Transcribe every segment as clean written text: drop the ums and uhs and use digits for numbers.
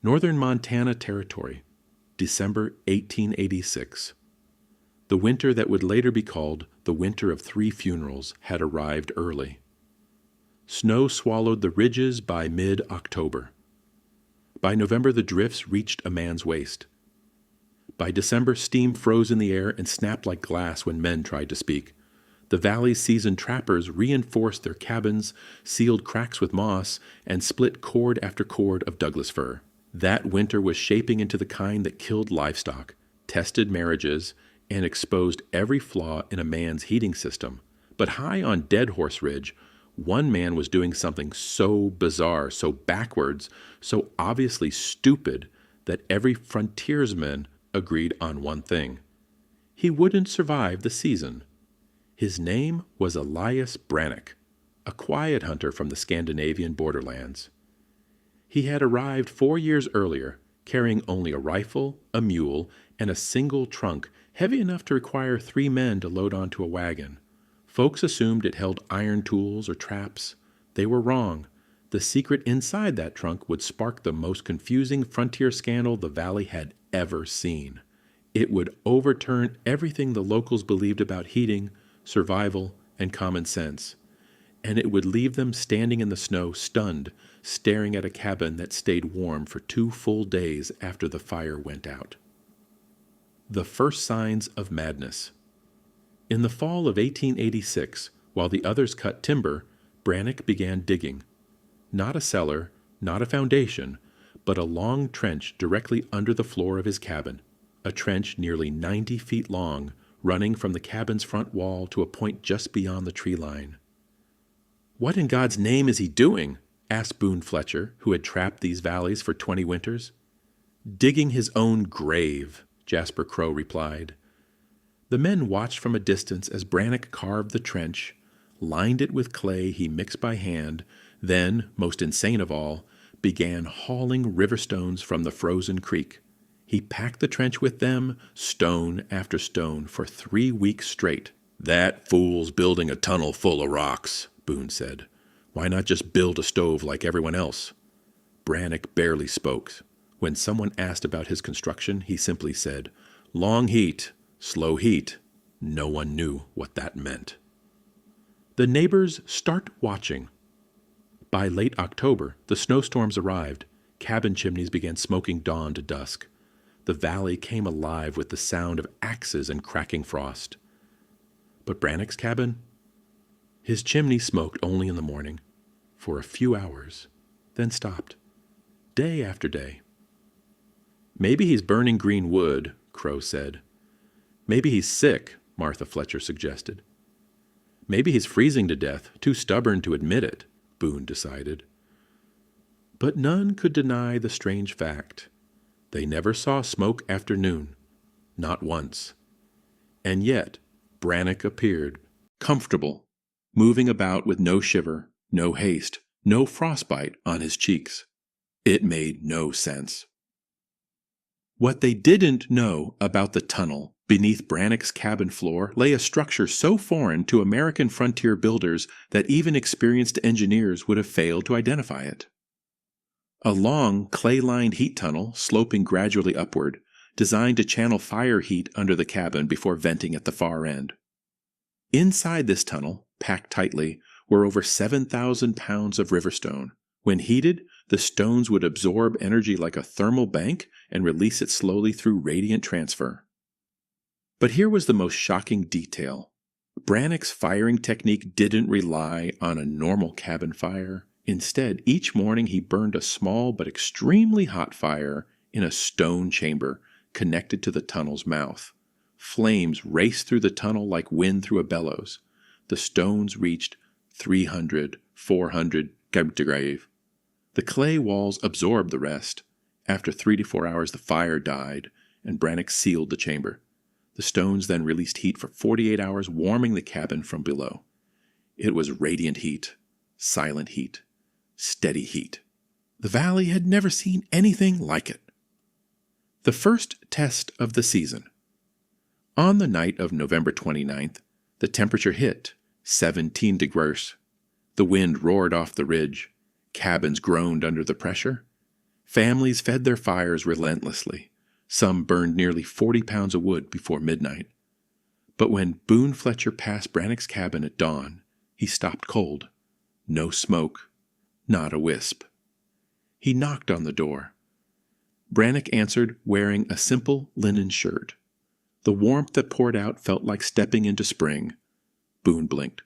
Northern Montana Territory, December 1886. The winter that would later be called the Winter of Three Funerals had arrived early. Snow swallowed the ridges by mid-October. By November, the drifts reached a man's waist. By December, steam froze in the air and snapped like glass when men tried to speak. The valley's seasoned trappers reinforced their cabins, sealed cracks with moss, and split cord after cord of Douglas fir. That winter was shaping into the kind that killed livestock, tested marriages, and exposed every flaw in a man's heating system. But high on Dead Horse Ridge, one man was doing something so bizarre, so backwards, so obviously stupid that every frontiersman agreed on one thing. He wouldn't survive the season. His name was Elias Brannock, a quiet hunter from the Scandinavian borderlands. He had arrived 4 years earlier, carrying only a rifle, a mule, and a single trunk heavy enough to require 3 men to load onto a wagon. Folks assumed it held iron tools or traps. They were wrong. The secret inside that trunk would spark the most confusing frontier scandal the valley had ever seen. It would overturn everything the locals believed about heating, survival, and common sense. And it would leave them standing in the snow, stunned, staring at a cabin that stayed warm for 2 full days after the fire went out. The first signs of madness. In the fall of 1886, while the others cut timber, Brannock began digging. Not a cellar, not a foundation, but a long trench directly under the floor of his cabin, a trench nearly 90 feet long, running from the cabin's front wall to a point just beyond the tree line. "What in God's name is he doing?" asked Boone Fletcher, who had trapped these valleys for 20 winters. "Digging his own grave," Jasper Crow replied. The men watched from a distance as Brannock carved the trench, lined it with clay he mixed by hand, then, most insane of all, began hauling river stones from the frozen creek. He packed the trench with them, stone after stone, for 3 weeks straight. "That fool's building a tunnel full of rocks," Boone said. "Why not just build a stove like everyone else?" Brannock barely spoke. When someone asked about his construction, he simply said, "Long heat, slow heat." No one knew what that meant. The neighbors start watching. By late October, the snowstorms arrived. Cabin chimneys began smoking dawn to dusk. The valley came alive with the sound of axes and cracking frost. But Brannock's cabin? His chimney smoked only in the morning, for a few hours, then stopped, day after day. "Maybe he's burning green wood," Crow said. "Maybe he's sick," Martha Fletcher suggested. "Maybe he's freezing to death, too stubborn to admit it," Boone decided. But none could deny the strange fact. They never saw smoke after noon, not once. And yet Brannock appeared, comfortable, moving about with no shiver, no haste, no frostbite on his cheeks. It made no sense. What they didn't know about the tunnel beneath Brannock's cabin floor lay a structure so foreign to American frontier builders that even experienced engineers would have failed to identify it. A long, clay-lined heat tunnel sloping gradually upward, designed to channel fire heat under the cabin before venting at the far end. Inside this tunnel, packed tightly, were over 7,000 pounds of riverstone. When heated, the stones would absorb energy like a thermal bank and release it slowly through radiant transfer. But here was the most shocking detail. Brannock's firing technique didn't rely on a normal cabin fire. Instead, each morning he burned a small but extremely hot fire in a stone chamber connected to the tunnel's mouth. Flames raced through the tunnel like wind through a bellows. The stones reached 300, 400 centigrade. The clay walls absorbed the rest. After 3 to 4 hours, the fire died, and Brannock sealed the chamber. The stones then released heat for 48 hours, warming the cabin from below. It was radiant heat, silent heat, steady heat. The valley had never seen anything like it. The first test of the season. On the night of November 29th, the temperature hit 17 degrees. The wind roared off the ridge. Cabins groaned under the pressure. Families fed their fires relentlessly. Some burned nearly 40 pounds of wood before midnight. But when Boone Fletcher passed Brannock's cabin at dawn, he stopped cold. No smoke, not a wisp. He knocked on the door. Brannock answered wearing a simple linen shirt. The warmth that poured out felt like stepping into spring. Boone blinked.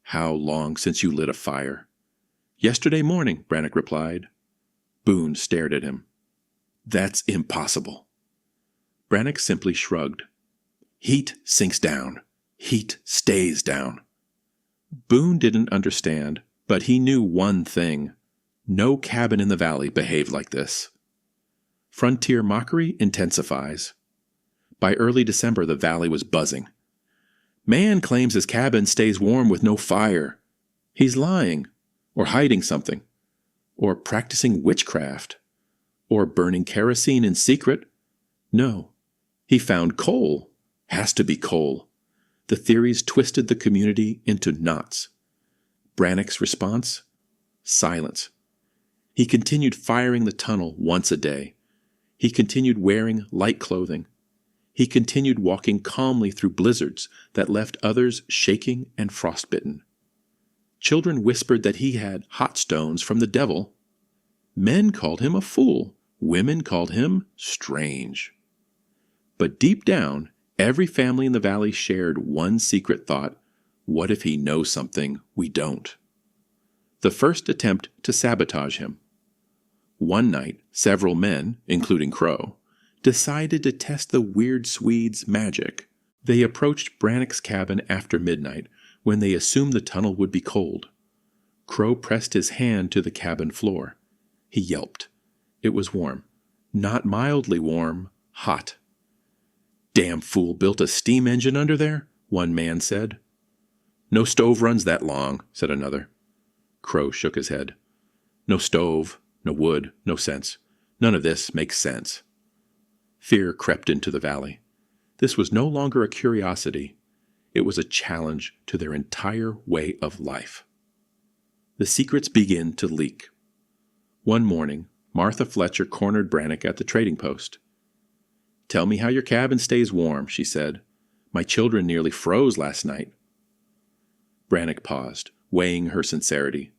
"How long since you lit a fire?" "Yesterday morning," Brannock replied. Boone stared at him. "That's impossible." Brannock simply shrugged. "Heat sinks down. Heat stays down." Boone didn't understand, but he knew one thing. No cabin in the valley behaved like this. Frontier mockery intensifies. By early December, the valley was buzzing. Man claims his cabin stays warm with no fire. He's lying, or hiding something, or practicing witchcraft, or burning kerosene in secret. No, he found coal. Has to be coal. The theories twisted the community into knots. Brannock's response? Silence. He continued firing the tunnel once a day. He continued wearing light clothing. He continued walking calmly through blizzards that left others shaking and frostbitten. Children whispered that he had hot stones from the devil. Men called him a fool. Women called him strange. But deep down, every family in the valley shared one secret thought: what if he knows something we don't? The first attempt to sabotage him. One night, several men, including Crow, decided to test the weird Swede's magic. They approached Brannock's cabin after midnight, when they assumed the tunnel would be cold. Crow pressed his hand to the cabin floor. He yelped. It was warm. Not mildly warm, hot. "Damn fool built a steam engine under there," one man said. "No stove runs that long," said another. Crow shook his head. "No stove, no wood, no sense. None of this makes sense." Fear crept into the valley. This was no longer a curiosity. It was a challenge to their entire way of life. The secrets begin to leak. One morning, Martha Fletcher cornered Brannock at the trading post. "Tell me how your cabin stays warm," she said. "My children nearly froze last night." Brannock paused, weighing her sincerity.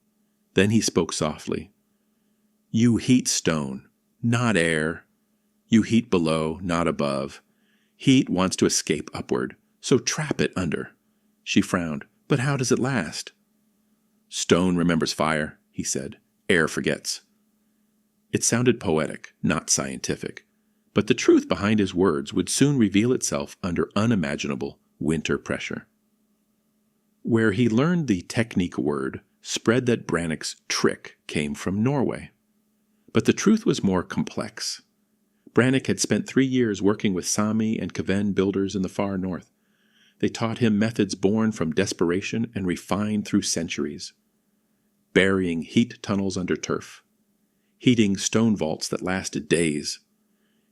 Then he spoke softly. "You heat stone, not air. You heat below, not above. Heat wants to escape upward, so trap it under." She frowned. "But how does it last?" "Stone remembers fire," he said. "Air forgets." It sounded poetic, not scientific, but the truth behind his words would soon reveal itself under unimaginable winter pressure. Where he learned the technique word, spread that Brannock's trick came from Norway. But the truth was more complex. Brannock had spent 3 years working with Sami and Kven builders in the far north. They taught him methods born from desperation and refined through centuries. Burying heat tunnels under turf. Heating stone vaults that lasted days.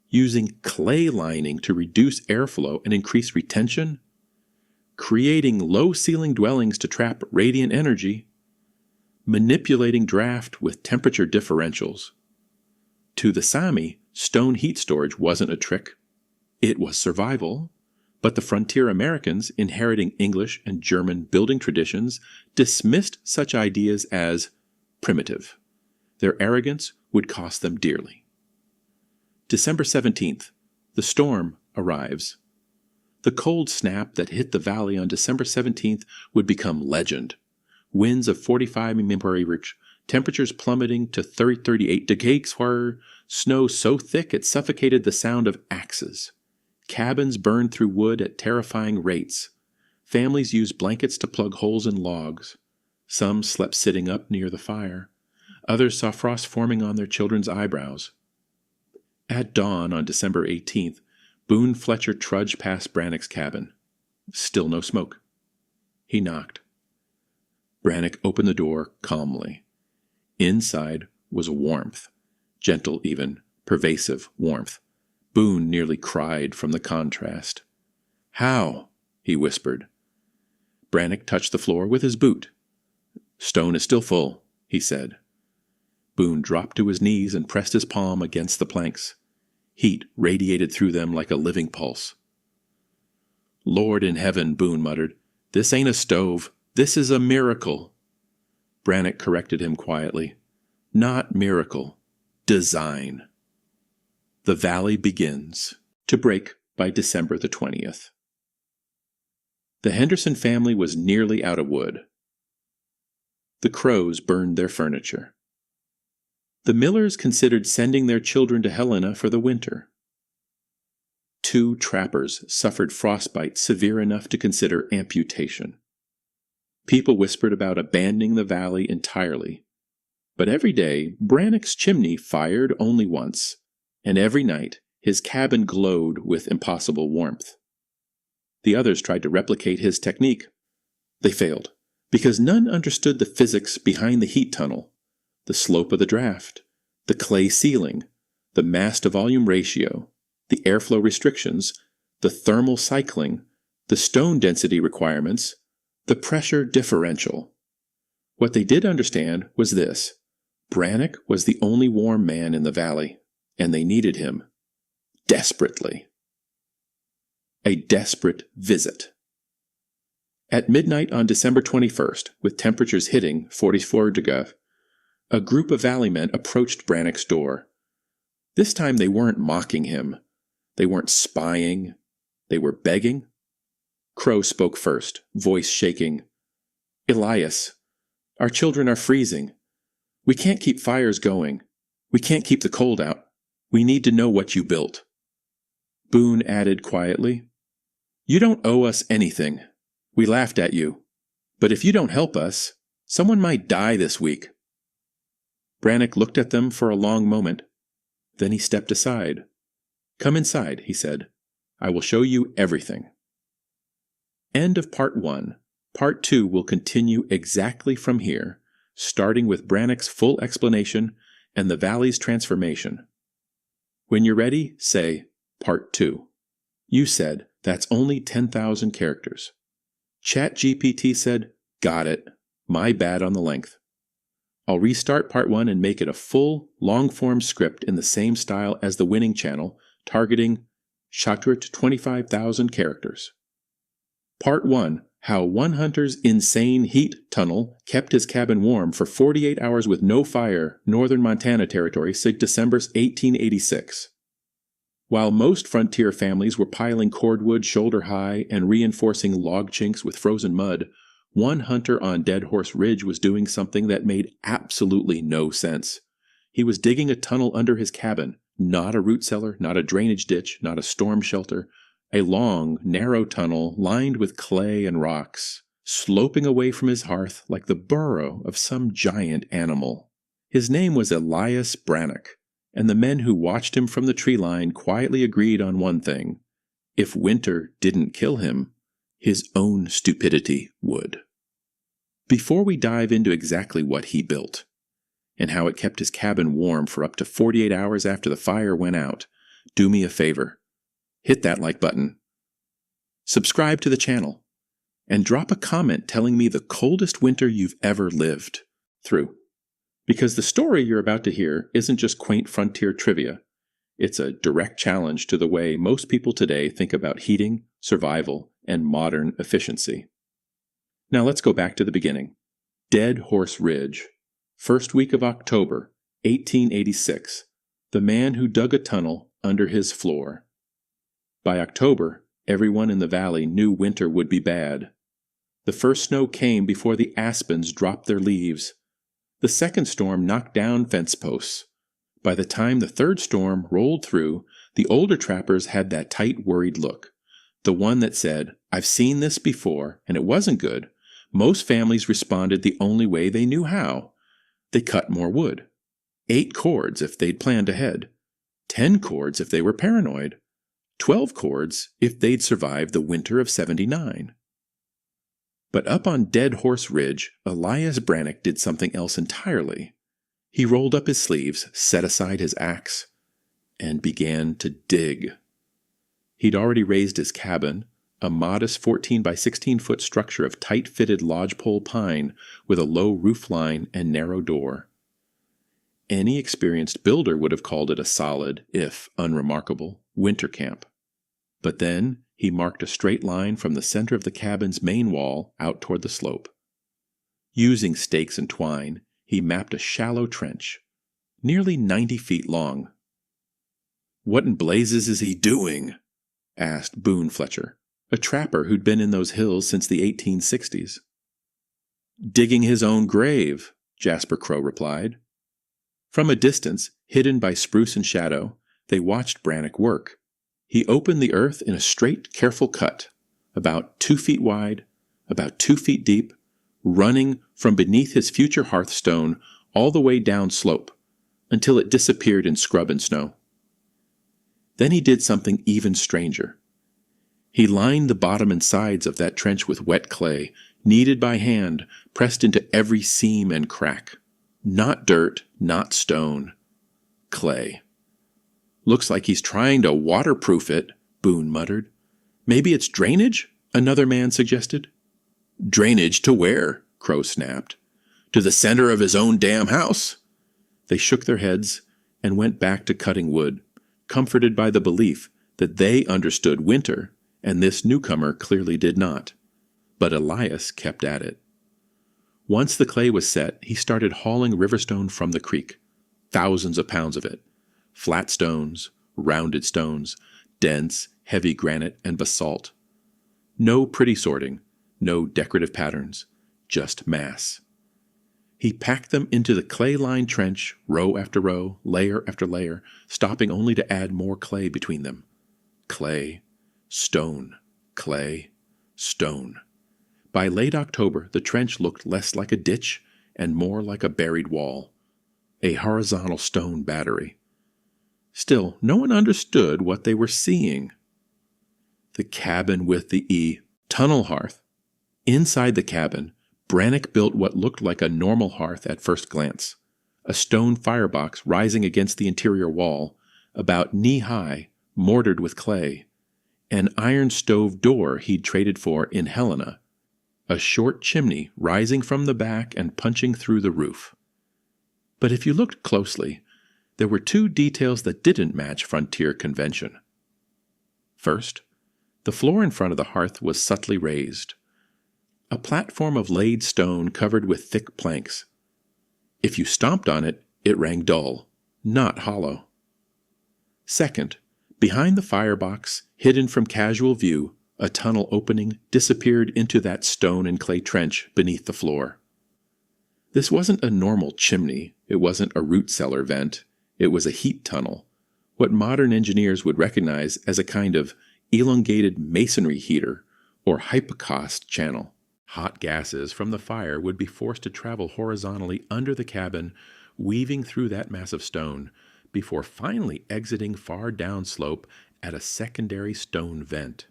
Using clay lining to reduce airflow and increase retention. Creating low-ceiling dwellings to trap radiant energy. Manipulating draft with temperature differentials. To the Sami, stone heat storage wasn't a trick. It was survival. But the frontier Americans, inheriting English and German building traditions, dismissed such ideas as primitive. Their arrogance would cost them dearly. December 17th, the storm arrives. The cold snap that hit the valley on December 17th would become legend. Winds of 45 mph, temperatures plummeting to 38 degrees, snow so thick it suffocated the sound of axes. Cabins burned through wood at terrifying rates. Families used blankets to plug holes in logs. Some slept sitting up near the fire. Others saw frost forming on their children's eyebrows. At dawn on December 18th, Boone Fletcher trudged past Brannock's cabin. Still no smoke. He knocked. Brannock opened the door calmly. Inside was warmth, gentle even, pervasive warmth. Boone nearly cried from the contrast. "How?" he whispered. Brannock touched the floor with his boot. "Stone is still full," he said. Boone dropped to his knees and pressed his palm against the planks. Heat radiated through them like a living pulse. "Lord in heaven," Boone muttered, "this ain't a stove. This is a miracle." Brannock corrected him quietly. "Not miracle. Design." The valley begins to break by December the 20th. The Henderson family was nearly out of wood. The crows burned their furniture. The Millers considered sending their children to Helena for the winter. 2 trappers suffered frostbite severe enough to consider amputation. People whispered about abandoning the valley entirely. But every day, Brannock's chimney fired only once, and every night his cabin glowed with impossible warmth. The others tried to replicate his technique. They failed, because none understood the physics behind the heat tunnel, the slope of the draft, the clay ceiling, the mass-to-volume ratio, the airflow restrictions, the thermal cycling, the stone density requirements, the pressure differential. What they did understand was this: Brannock was the only warm man in the valley, and they needed him. Desperately. A desperate visit. At midnight on December 21st, with temperatures hitting 44 degrees, a group of valley men approached Brannock's door. This time they weren't mocking him. They weren't spying. They were begging. Crow spoke first, voice shaking. "Elias, our children are freezing. We can't keep fires going. We can't keep the cold out. We need to know what you built." Boone added quietly, "You don't owe us anything. We laughed at you. But if you don't help us, someone might die this week." Brannock looked at them for a long moment. Then he stepped aside. "Come inside," he said. "I will show you everything." End of Part 1. Part 2 will continue exactly from here, starting with Brannock's full explanation and the valley's transformation. When you're ready, say, Part 2. You said, that's only 10,000 characters. ChatGPT said, got it. My bad on the length. I'll restart Part 1 and make it a full, long-form script in the same style as the winning channel, targeting shorter to 25,000 characters. Part 1. How one hunter's insane heat tunnel kept his cabin warm for 48 hours with no fire, northern Montana territory, sig December 1886. While most frontier families were piling cordwood shoulder high and reinforcing log chinks with frozen mud, one hunter on Dead Horse Ridge was doing something that made absolutely no sense. He was digging a tunnel under his cabin, not a root cellar, not a drainage ditch, not a storm shelter, a long, narrow tunnel lined with clay and rocks, sloping away from his hearth like the burrow of some giant animal. His name was Elias Brannock, and the men who watched him from the tree line quietly agreed on one thing: if winter didn't kill him, his own stupidity would. Before we dive into exactly what he built, and how it kept his cabin warm for up to 48 hours after the fire went out, do me a favor. Hit that like button. Subscribe to the channel. And drop a comment telling me the coldest winter you've ever lived through. Because the story you're about to hear isn't just quaint frontier trivia. It's a direct challenge to the way most people today think about heating, survival, and modern efficiency. Now let's go back to the beginning. Dead Horse Ridge. First week of October, 1886. The man who dug a tunnel under his floor. By October, everyone in the valley knew winter would be bad. The first snow came before the aspens dropped their leaves. The second storm knocked down fence posts. By the time the third storm rolled through, the older trappers had that tight, worried look. The one that said, I've seen this before, and it wasn't good. Most families responded the only way they knew how. They cut more wood. 8 cords if they'd planned ahead. 10 cords if they were paranoid. 12 cords if they'd survived the winter of '79. But up on Dead Horse Ridge, Elias Brannock did something else entirely. He rolled up his sleeves, set aside his axe, and began to dig. He'd already raised his cabin, a modest 14 by 16 foot structure of tight-fitted lodgepole pine with a low roof line and narrow door. Any experienced builder would have called it a solid, if unremarkable, winter camp. But then he marked a straight line from the center of the cabin's main wall out toward the slope. Using stakes and twine, he mapped a shallow trench, nearly 90 feet long. "What in blazes is he doing?" asked Boone Fletcher, a trapper who'd been in those hills since the 1860s. "Digging his own grave," Jasper Crow replied. From a distance, hidden by spruce and shadow, they watched Brannock work. He opened the earth in a straight, careful cut, about 2 feet wide, about 2 feet deep, running from beneath his future hearthstone all the way down slope, until it disappeared in scrub and snow. Then he did something even stranger. He lined the bottom and sides of that trench with wet clay, kneaded by hand, pressed into every seam and crack. Not dirt, not stone. Clay. "Looks like he's trying to waterproof it," Boone muttered. "Maybe it's drainage?" another man suggested. "Drainage to where?" Crow snapped. "To the center of his own damn house." They shook their heads and went back to cutting wood, comforted by the belief that they understood winter, and this newcomer clearly did not. But Elias kept at it. Once the clay was set, he started hauling riverstone from the creek, thousands of pounds of it. Flat stones, rounded stones, dense, heavy granite and basalt. No pretty sorting, no decorative patterns, just mass. He packed them into the clay-lined trench, row after row, layer after layer, stopping only to add more clay between them. Clay, stone, clay, stone. By late October, the trench looked less like a ditch and more like a buried wall, a horizontal stone battery. Still, no one understood what they were seeing. The cabin with the tunnel hearth. Inside the cabin, Brannock built what looked like a normal hearth at first glance, a stone firebox rising against the interior wall, about knee-high, mortared with clay, an iron stove door he'd traded for in Helena, a short chimney rising from the back and punching through the roof. But if you looked closely, there were two details that didn't match frontier convention. First, the floor in front of the hearth was subtly raised, a platform of laid stone covered with thick planks. If you stomped on it, it rang dull, not hollow. Second, behind the firebox, hidden from casual view, a tunnel opening disappeared into that stone and clay trench beneath the floor. This wasn't a normal chimney, it wasn't a root cellar vent, it was a heat tunnel, what modern engineers would recognize as a kind of elongated masonry heater or hypocaust channel. Hot gases from the fire would be forced to travel horizontally under the cabin, weaving through that mass of stone, before finally exiting far downslope at a secondary stone vent.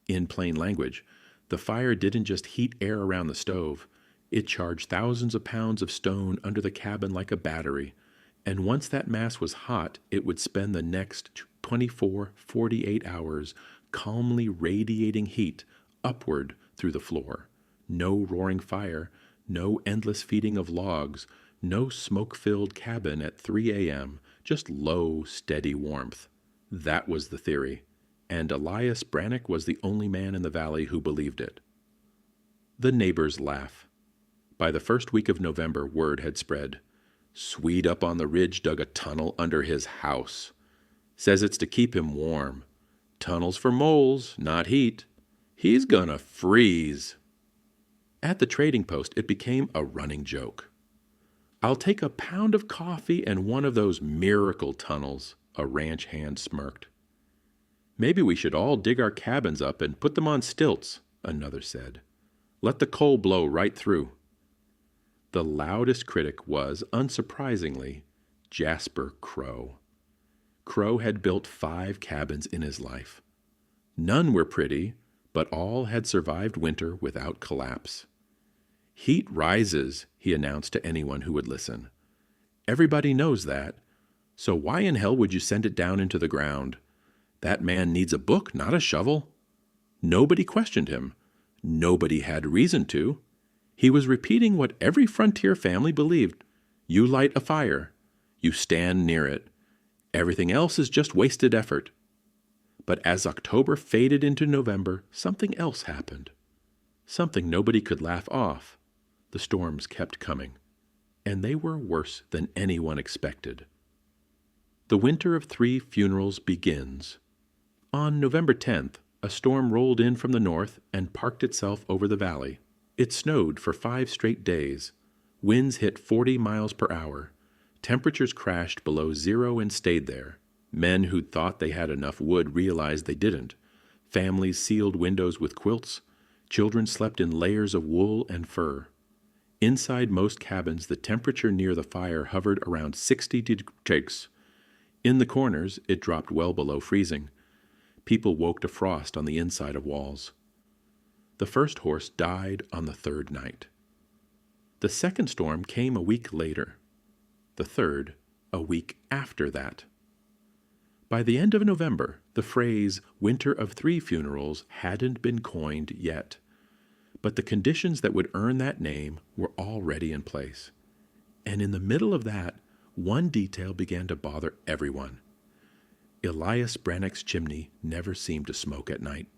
In plain language, the fire didn't just heat air around the stove, it charged thousands of pounds of stone under the cabin like a battery, and once that mass was hot, it would spend the next 48 hours calmly radiating heat upward through the floor. No roaring fire, no endless feeding of logs, no smoke-filled cabin at 3 a.m., just low, steady warmth. That was the theory, and Elias Brannock was the only man in the valley who believed it. The neighbors laugh. By the first week of November, word had spread. Swede up on the ridge dug a tunnel under his house. Says it's to keep him warm. Tunnels for moles, not heat. He's gonna freeze. At the trading post, it became a running joke. "I'll take a pound of coffee and one of those miracle tunnels," a ranch hand smirked. "Maybe we should all dig our cabins up and put them on stilts," another said. "Let the coal blow right through." The loudest critic was, unsurprisingly, Jasper Crow. Crow had built 5 cabins in his life. None were pretty, but all had survived winter without collapse. "Heat rises," he announced to anyone who would listen. "Everybody knows that. So why in hell would you send it down into the ground? That man needs a book, not a shovel." Nobody questioned him. Nobody had reason to. He was repeating what every frontier family believed. You light a fire. You stand near it. Everything else is just wasted effort. But as October faded into November, something else happened. Something nobody could laugh off. The storms kept coming, and they were worse than anyone expected. The winter of 3 funerals begins. On November 10th, a storm rolled in from the north and parked itself over the valley. It snowed for 5 straight days. Winds hit 40 miles per hour. Temperatures crashed below zero and stayed there. Men who'd thought they had enough wood realized they didn't. Families sealed windows with quilts. Children slept in layers of wool and fur. Inside most cabins, the temperature near the fire hovered around 60 degrees. In the corners, it dropped well below freezing. People woke to frost on the inside of walls. The first horse died on the 3rd night. The second storm came a week later. The third, a week after that. By the end of November, the phrase "winter of 3 funerals" hadn't been coined yet, but the conditions that would earn that name were already in place. And in the middle of that, one detail began to bother everyone. Elias Brannock's chimney never seemed to smoke at night.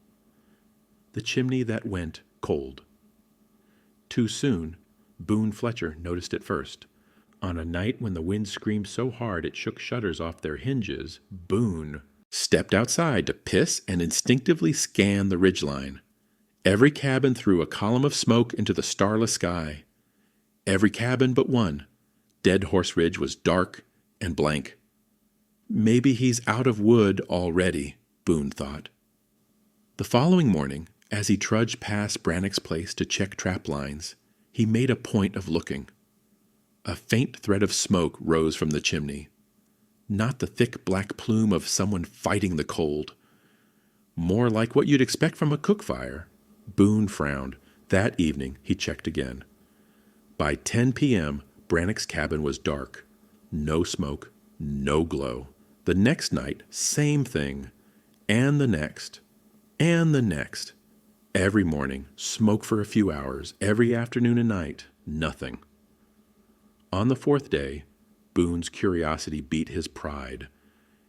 The chimney that went cold. Too soon, Boone Fletcher noticed it first. On a night when the wind screamed so hard it shook shutters off their hinges, Boone stepped outside to piss and instinctively scan the ridgeline. Every cabin threw a column of smoke into the starless sky. Every cabin but one. Dead Horse Ridge was dark and blank. Maybe he's out of wood already, Boone thought. The following morning, as he trudged past Brannock's place to check trap lines, he made a point of looking. A faint thread of smoke rose from the chimney. Not the thick black plume of someone fighting the cold. More like what you'd expect from a cook fire. Boone frowned. That evening, he checked again. By 10 p.m., Brannock's cabin was dark. No smoke, no glow. The next night, same thing. And the next. And the next. Every morning, smoke for a few hours. Every afternoon and night, nothing. On the 4th day, Boone's curiosity beat his pride.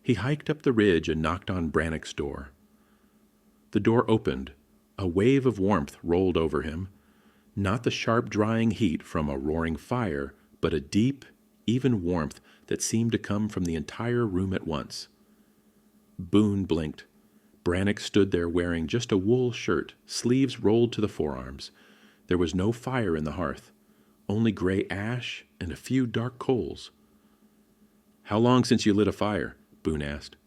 He hiked up the ridge and knocked on Brannock's door. The door opened. A wave of warmth rolled over him. Not the sharp, drying heat from a roaring fire, but a deep, even warmth that seemed to come from the entire room at once. Boone blinked. Brannock stood there wearing just a wool shirt, sleeves rolled to the forearms. There was no fire in the hearth, only gray ash and a few dark coals. "How long since you lit a fire?" Boone asked.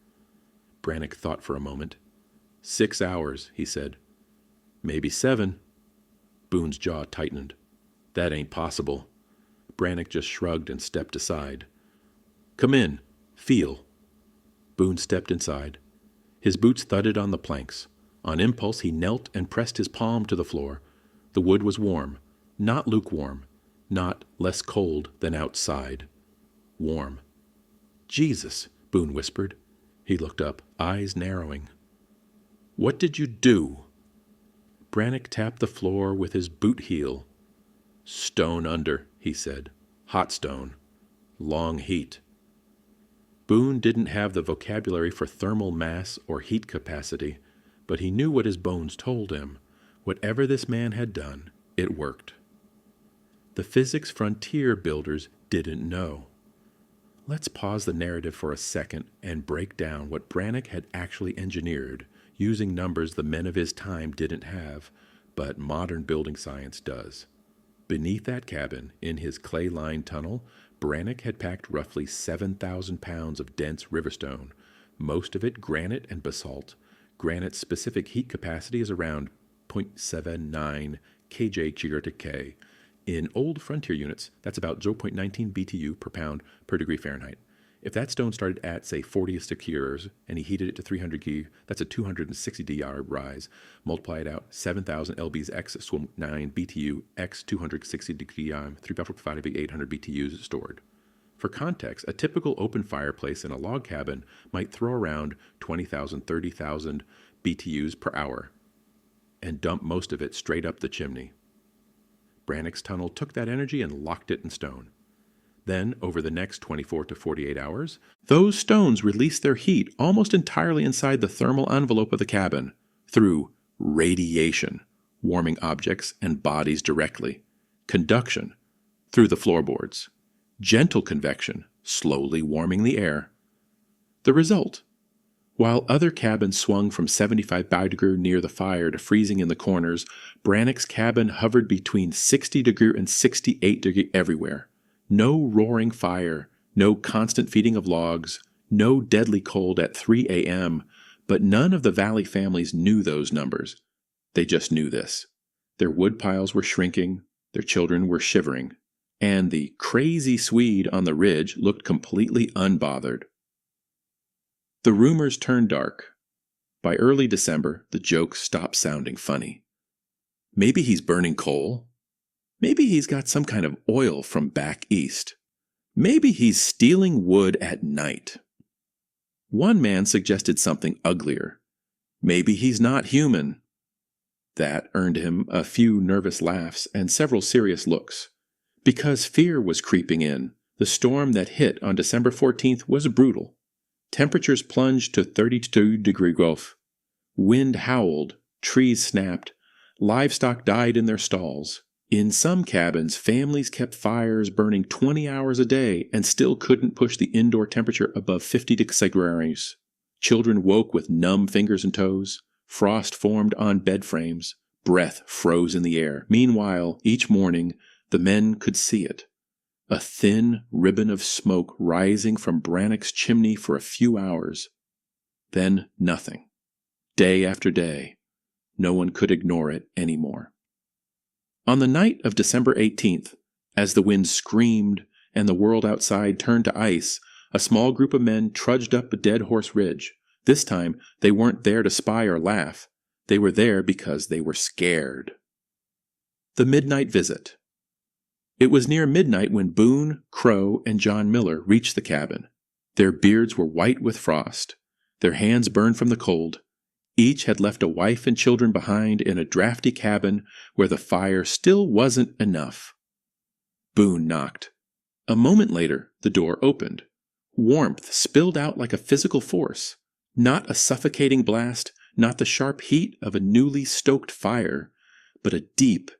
Brannock thought for a moment. 6 hours, he said. "Maybe 7. Boone's jaw tightened. "That ain't possible." Brannock just shrugged and stepped aside. "Come in. Feel." Boone stepped inside. His boots thudded on the planks. On impulse, he knelt and pressed his palm to the floor. The wood was warm, not lukewarm, not less cold than outside. Warm. "Jesus," Boone whispered. He looked up, eyes narrowing. "What did you do?" Brannock tapped the floor with his boot heel. "Stone under," he said. "Hot stone. Long heat." Boone didn't have the vocabulary for thermal mass or heat capacity, but he knew what his bones told him. Whatever this man had done, it worked. The physics frontier builders didn't know. Let's pause the narrative for a second and break down what Brannock had actually engineered, using numbers the men of his time didn't have, but modern building science does. Beneath that cabin, in his clay-lined tunnel, Brannock had packed roughly 7,000 pounds of dense riverstone, most of it granite and basalt. Granite's specific heat capacity is around 0.79 kJ/K. In old frontier units, that's about 0.19 BTU per pound per degree Fahrenheit. If that stone started at, say, 40 secures, and he heated it to 300 G, that's a 260 DR rise. Multiply it out, 7,000 lbs x 9 BTU x 260 degree 3,800 BTUs stored. For context, a typical open fireplace in a log cabin might throw around 20,000, 30,000 BTUs per hour and dump most of it straight up the chimney. Brannock's tunnel took that energy and locked it in stone. Then, over the next 24 to 48 hours, those stones release their heat almost entirely inside the thermal envelope of the cabin through radiation, warming objects and bodies directly, conduction, through the floorboards, gentle convection, slowly warming the air. The result: while other cabins swung from 75 degree near the fire to freezing in the corners, Brannock's cabin hovered between 60 degree and 68 degree everywhere. No roaring fire, no constant feeding of logs, no deadly cold at 3 a.m., but none of the Valley families knew those numbers. They just knew this. Their wood piles were shrinking, their children were shivering, and the crazy Swede on the ridge looked completely unbothered. The rumors turned dark. By early December, the jokes stopped sounding funny. Maybe he's burning coal. Maybe he's got some kind of oil from back east. Maybe he's stealing wood at night. One man suggested something uglier. Maybe he's not human. That earned him a few nervous laughs and several serious looks. Because fear was creeping in, the storm that hit on December 14th was brutal. Temperatures plunged to 32 degree Gulf. Wind howled, trees snapped, livestock died in their stalls. In some cabins, families kept fires burning 20 hours a day and still couldn't push the indoor temperature above 50 degrees. Children woke with numb fingers and toes. Frost formed on bed frames. Breath froze in the air. Meanwhile, each morning, the men could see it. A thin ribbon of smoke rising from Brannock's chimney for a few hours. Then nothing. Day after day. No one could ignore it anymore. On the night of December 18th, as the wind screamed and the world outside turned to ice, a small group of men trudged up a Dead Horse Ridge. This time, they weren't there to spy or laugh. They were there because they were scared. The Midnight Visit. It was near midnight when Boone, Crow, and John Miller reached the cabin. Their beards were white with frost. Their hands burned from the cold. Each had left a wife and children behind in a drafty cabin where the fire still wasn't enough. Boone knocked. A moment later, the door opened. Warmth spilled out like a physical force. Not a suffocating blast, not the sharp heat of a newly stoked fire, but a deep,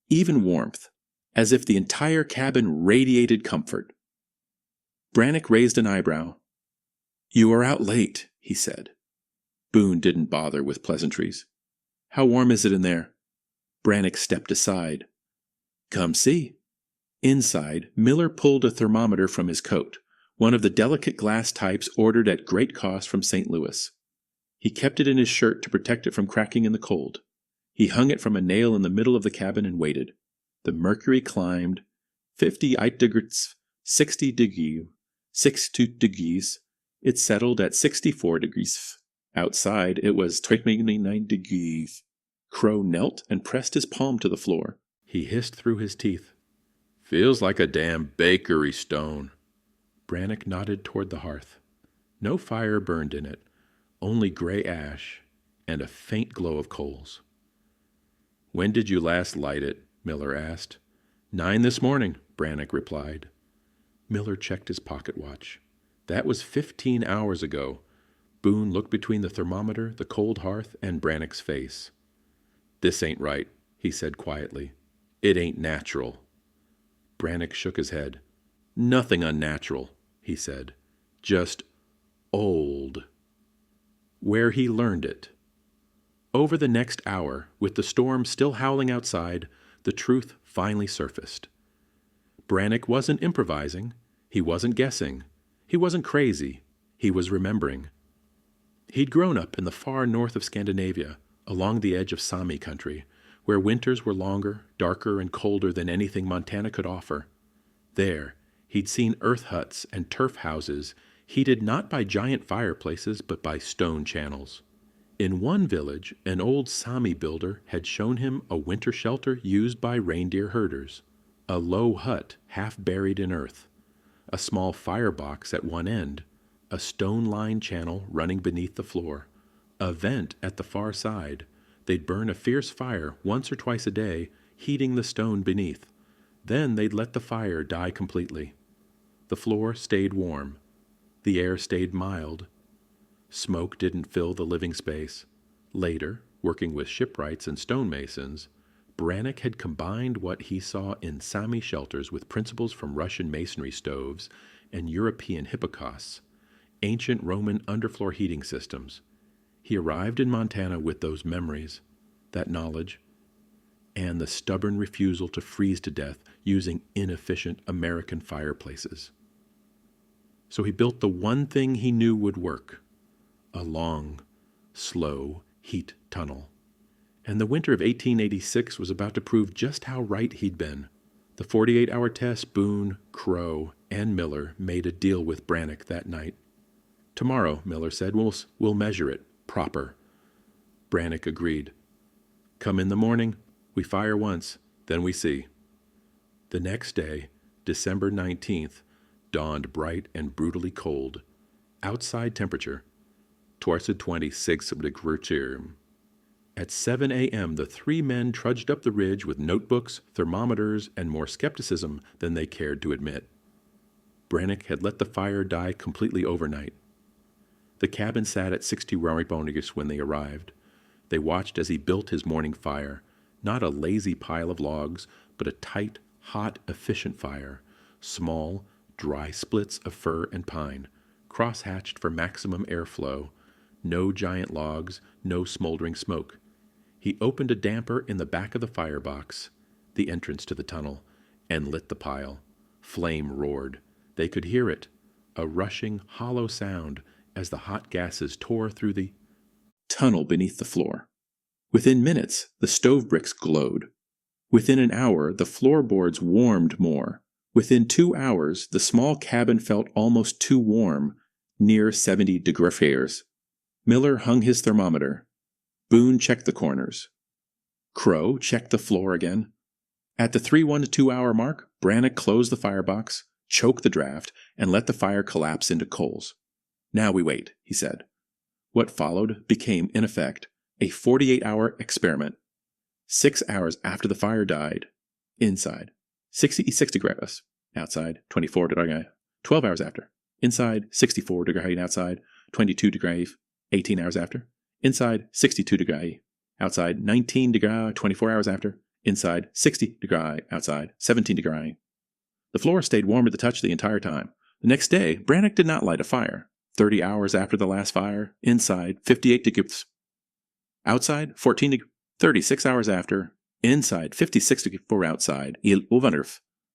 even warmth, as if the entire cabin radiated comfort. Brannock raised an eyebrow. "You are out late," he said. Boone didn't bother with pleasantries. "How warm is it in there?" Brannock stepped aside. "Come see." Inside, Miller pulled a thermometer from his coat, one of the delicate glass types ordered at great cost from St. Louis. He kept it in his shirt to protect it from cracking in the cold. He hung it from a nail in the middle of the cabin and waited. The mercury climbed 58 degrees, 60 degrees, 62 degrees. It settled at 64 degrees. Outside, it was 29 degrees. Crow knelt and pressed his palm to the floor. He hissed through his teeth. "Feels like a damn bakery stone." Brannock nodded toward the hearth. No fire burned in it, only gray ash and a faint glow of coals. "When did you last light it?" Miller asked. 9 this morning, Brannock replied. Miller checked his pocket watch. That was 15 hours ago. Boone looked between the thermometer, the cold hearth, and Brannock's face. "This ain't right," he said quietly. "It ain't natural." Brannock shook his head. "Nothing unnatural," he said. "Just old." Where he learned it. Over the next hour, with the storm still howling outside, the truth finally surfaced. Brannock wasn't improvising. He wasn't guessing. He wasn't crazy. He was remembering. He'd grown up in the far north of Scandinavia, along the edge of Sami country, where winters were longer, darker, and colder than anything Montana could offer. There, he'd seen earth huts and turf houses heated not by giant fireplaces but by stone channels. In one village, an old Sami builder had shown him a winter shelter used by reindeer herders, a low hut half buried in earth, a small firebox at one end, a stone-lined channel running beneath the floor, a vent at the far side. They'd burn a fierce fire once or twice a day, heating the stone beneath. Then they'd let the fire die completely. The floor stayed warm. The air stayed mild. Smoke didn't fill the living space. Later, working with shipwrights and stonemasons, Brannock had combined what he saw in Sami shelters with principles from Russian masonry stoves and European hypocausts, ancient Roman underfloor heating systems. He arrived in Montana with those memories, that knowledge, and the stubborn refusal to freeze to death using inefficient American fireplaces. So he built the one thing he knew would work: a long, slow heat tunnel. And the winter of 1886 was about to prove just how right he'd been. The 48-hour test, Boone, Crow, and Miller made a deal with Brannock that night. "Tomorrow," Miller said, we'll measure it, proper." Brannock agreed. "Come in the morning, we fire once, then we see." The next day, December 19th, dawned bright and brutally cold. Outside temperature, 26 degrees. At 7 a.m., the three men trudged up the ridge with notebooks, thermometers, and more skepticism than they cared to admit. Brannock had let the fire die completely overnight. The cabin sat at 60 Raribonegus when they arrived. They watched as he built his morning fire, not a lazy pile of logs, but a tight, hot, efficient fire, small, dry splits of fir and pine, cross-hatched for maximum airflow, no giant logs, no smoldering smoke. He opened a damper in the back of the firebox, the entrance to the tunnel, and lit the pile. Flame roared. They could hear it, a rushing, hollow sound as the hot gases tore through the tunnel beneath the floor. Within minutes, the stove bricks glowed. Within an hour, the floorboards warmed more. Within 2 hours, the small cabin felt almost too warm, near 70 degrees. Miller hung his thermometer. Boone checked the corners. Crow checked the floor again. At the 1 to 2 hour mark, Brannock closed the firebox, choked the draft, and let the fire collapse into coals. "Now we wait," he said. What followed became, in effect, a 48-hour experiment. 6 hours after the fire died, inside, 66 degrees, outside, 24 degrees. 12 hours after, inside, 64 degrees, outside, 22 degrees. 18 hours after, inside, 62 degrees, outside, 19 degrees. 24 hours after, inside, 60 degrees, outside, 17 degrees. The floor stayed warm at the touch the entire time. The next day, Brannock did not light a fire. 30 hours after the last fire, inside, 58 degrees. Outside, 14 degrees. 36 hours after, inside, 56 degrees outside.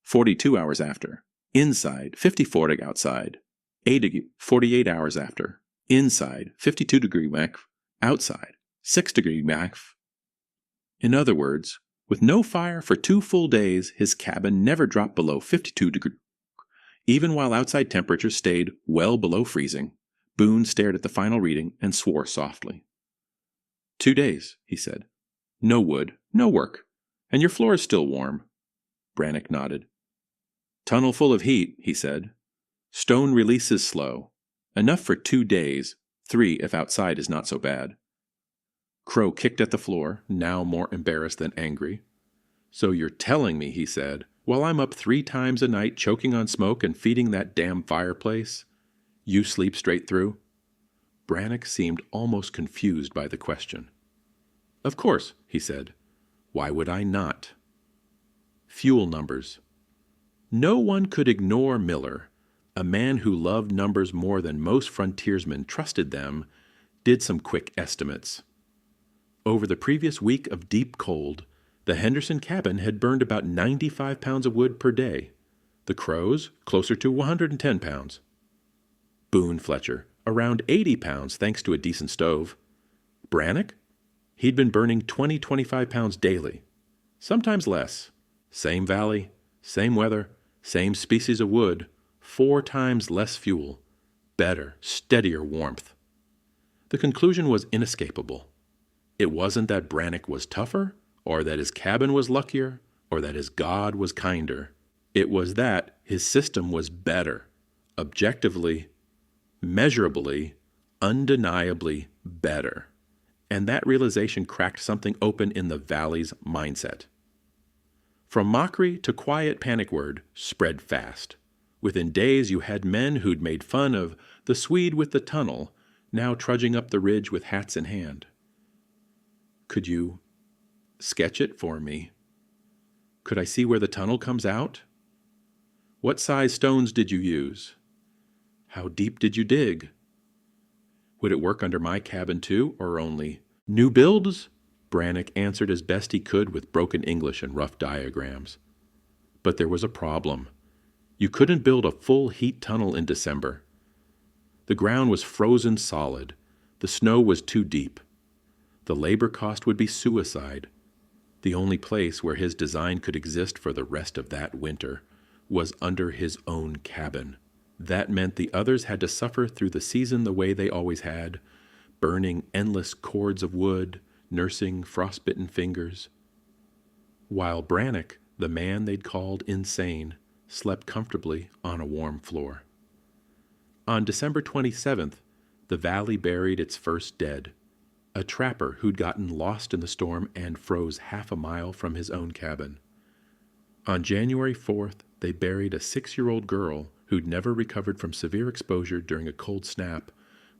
42 hours after, inside, 54 degrees outside. 8 degrees. 48 hours after, inside, 52 degrees max, outside, 6 degrees max. In other words, with no fire for 2 full days, his cabin never dropped below 52 degrees. Even while outside temperatures stayed well below freezing, Boone stared at the final reading and swore softly. 2 days, he said. No wood, no work, and your floor is still warm. Brannock nodded. Tunnel full of heat, he said. Stone releases slow. Enough for 2 days, 3 if outside is not so bad. Crow kicked at the floor, now more embarrassed than angry. So you're telling me, he said, while I'm up 3 times a night choking on smoke and feeding that damn fireplace, you sleep straight through? Brannock seemed almost confused by the question. Of course, he said. Why would I not? Fuel numbers. No one could ignore Miller, a man who loved numbers more than most frontiersmen trusted them, did some quick estimates. Over the previous week of deep cold, the Henderson cabin had burned about 95 pounds of wood per day. The Crows, closer to 110 pounds. Boone Fletcher, around 80 pounds thanks to a decent stove. Brannock? He'd been burning 20-25 pounds daily. Sometimes less. Same valley, same weather, same species of wood, 4 times less fuel. Better, steadier warmth. The conclusion was inescapable. It wasn't that Brannock was tougher, or that his cabin was luckier, or that his God was kinder. It was that his system was better, objectively, measurably, undeniably better. And that realization cracked something open in the valley's mindset. From mockery to quiet panic word spread fast. Within days, you had men who'd made fun of the Swede with the tunnel, now trudging up the ridge with hats in hand. Could you sketch it for me? Could I see where the tunnel comes out? What size stones did you use? How deep did you dig? Would it work under my cabin too, or only new builds? Brannick answered as best he could with broken English and rough diagrams. But there was a problem. You couldn't build a full heat tunnel in December. The ground was frozen solid. The snow was too deep. The labor cost would be suicide. The only place where his design could exist for the rest of that winter was under his own cabin. That meant the others had to suffer through the season the way they always had, burning endless cords of wood, nursing frostbitten fingers. While Brannick, the man they'd called insane, slept comfortably on a warm floor. On December 27th, the valley buried its first dead, a trapper who'd gotten lost in the storm and froze half a mile from his own cabin. On January 4th, they buried a 6-year-old girl who'd never recovered from severe exposure during a cold snap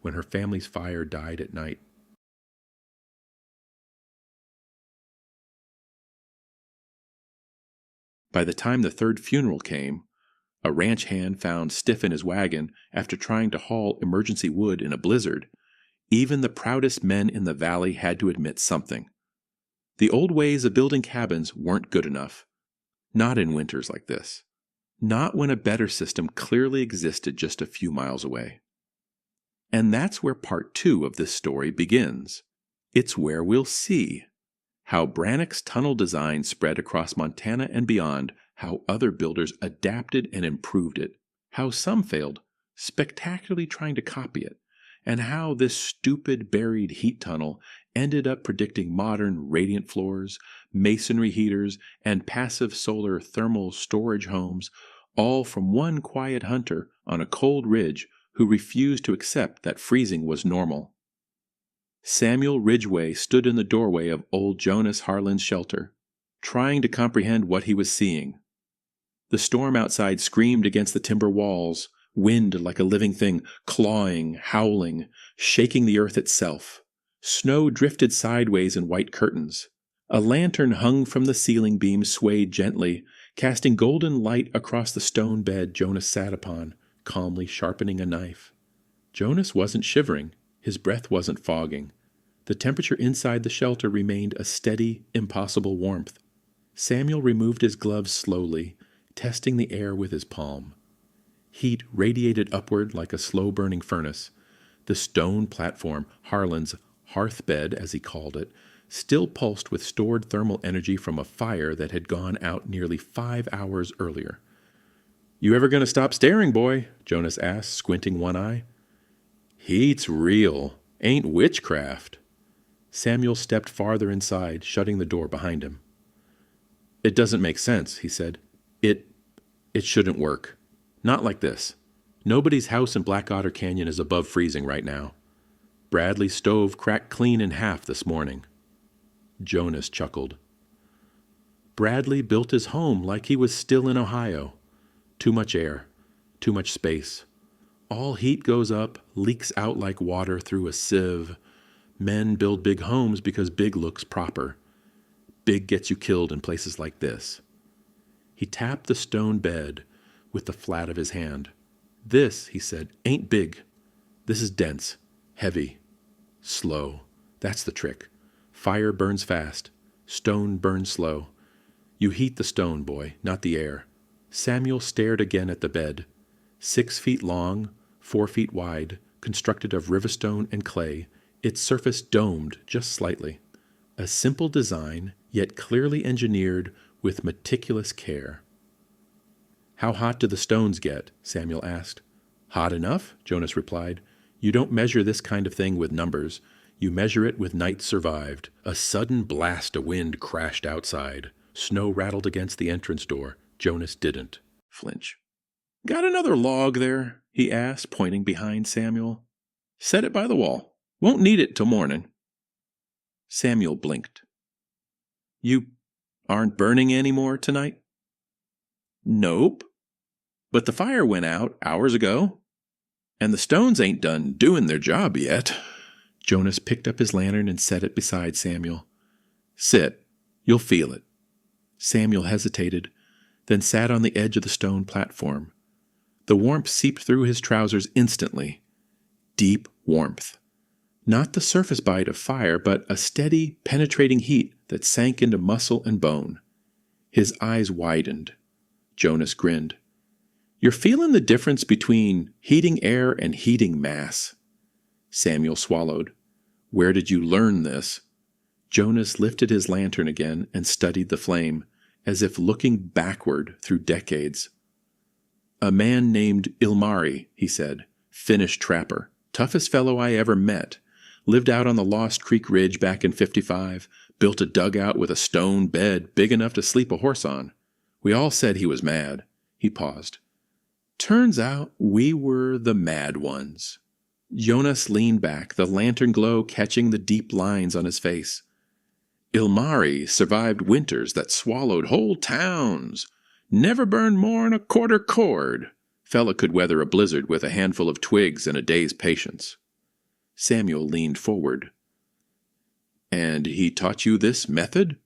when her family's fire died at night. By the time the third funeral came, a ranch hand found stiff in his wagon after trying to haul emergency wood in a blizzard, even the proudest men in the valley had to admit something. The old ways of building cabins weren't good enough. Not in winters like this. Not when a better system clearly existed just a few miles away. And that's where part 2 of this story begins. It's where we'll see how Brannick's tunnel design spread across Montana and beyond, how other builders adapted and improved it, how some failed, spectacularly trying to copy it, and how this stupid buried heat tunnel ended up predicting modern radiant floors, masonry heaters, and passive solar thermal storage homes, all from one quiet hunter on a cold ridge who refused to accept that freezing was normal. Samuel Ridgway stood in the doorway of old Jonas Harlan's shelter, trying to comprehend what he was seeing. The storm outside screamed against the timber walls, wind like a living thing, clawing, howling, shaking the earth itself. Snow drifted sideways in white curtains. A lantern hung from the ceiling beam swayed gently, casting golden light across the stone bed Jonas sat upon, calmly sharpening a knife. Jonas wasn't shivering. His breath wasn't fogging. The temperature inside the shelter remained a steady, impossible warmth. Samuel removed his gloves slowly, testing the air with his palm. Heat radiated upward like a slow-burning furnace. The stone platform, Harlan's hearthbed as he called it, still pulsed with stored thermal energy from a fire that had gone out nearly 5 hours earlier. "You ever gonna stop staring, boy?" Jonas asked, squinting one eye. "Heat's real. Ain't witchcraft." Samuel stepped farther inside, shutting the door behind him. "It doesn't make sense," he said. It shouldn't work. Not like this. Nobody's house in Blackwater Canyon is above freezing right now. Bradley's stove cracked clean in half this morning." Jonas chuckled. "Bradley built his home like he was still in Ohio. Too much air. Too much space. All heat goes up, leaks out like water through a sieve. Men build big homes because big looks proper. Big gets you killed in places like this." He tapped the stone bed with the flat of his hand. "This," he said, "ain't big. This is dense, heavy, slow. That's the trick. Fire burns fast. Stone burns slow. You heat the stone, boy, not the air." Samuel stared again at the bed. 6 feet long, 4 feet wide, constructed of riverstone and clay, its surface domed just slightly. A simple design, yet clearly engineered with meticulous care. "How hot do the stones get?" Samuel asked. "Hot enough," Jonas replied. "You don't measure this kind of thing with numbers. You measure it with nights survived." A sudden blast of wind crashed outside. Snow rattled against the entrance door. Jonas didn't flinch. "Got another log there?" he asked, pointing behind Samuel. "Set it by the wall. Won't need it till morning." Samuel blinked. "You aren't burning any more tonight?" "Nope." But the fire went out hours ago, and the stones ain't done doing their job yet. Jonas picked up his lantern and set it beside Samuel. Sit. You'll feel it. Samuel hesitated, then sat on the edge of the stone platform. The warmth seeped through his trousers instantly. Deep warmth. Not the surface bite of fire, but a steady, penetrating heat that sank into muscle and bone. His eyes widened. Jonas grinned. You're feeling the difference between heating air and heating mass. Samuel swallowed. Where did you learn this? Jonas lifted his lantern again and studied the flame, as if looking backward through decades. A man named Ilmari, he said, Finnish trapper, toughest fellow I ever met, lived out on the Lost Creek Ridge back in '55, built a dugout with a stone bed big enough to sleep a horse on. We all said he was mad. He paused. Turns out we were the mad ones. Jonas leaned back, the lantern glow catching the deep lines on his face. Ilmari survived winters that swallowed whole towns. Never burned more'n a quarter cord. Fella could weather a blizzard with a handful of twigs and a day's patience. Samuel leaned forward. And he taught you this method?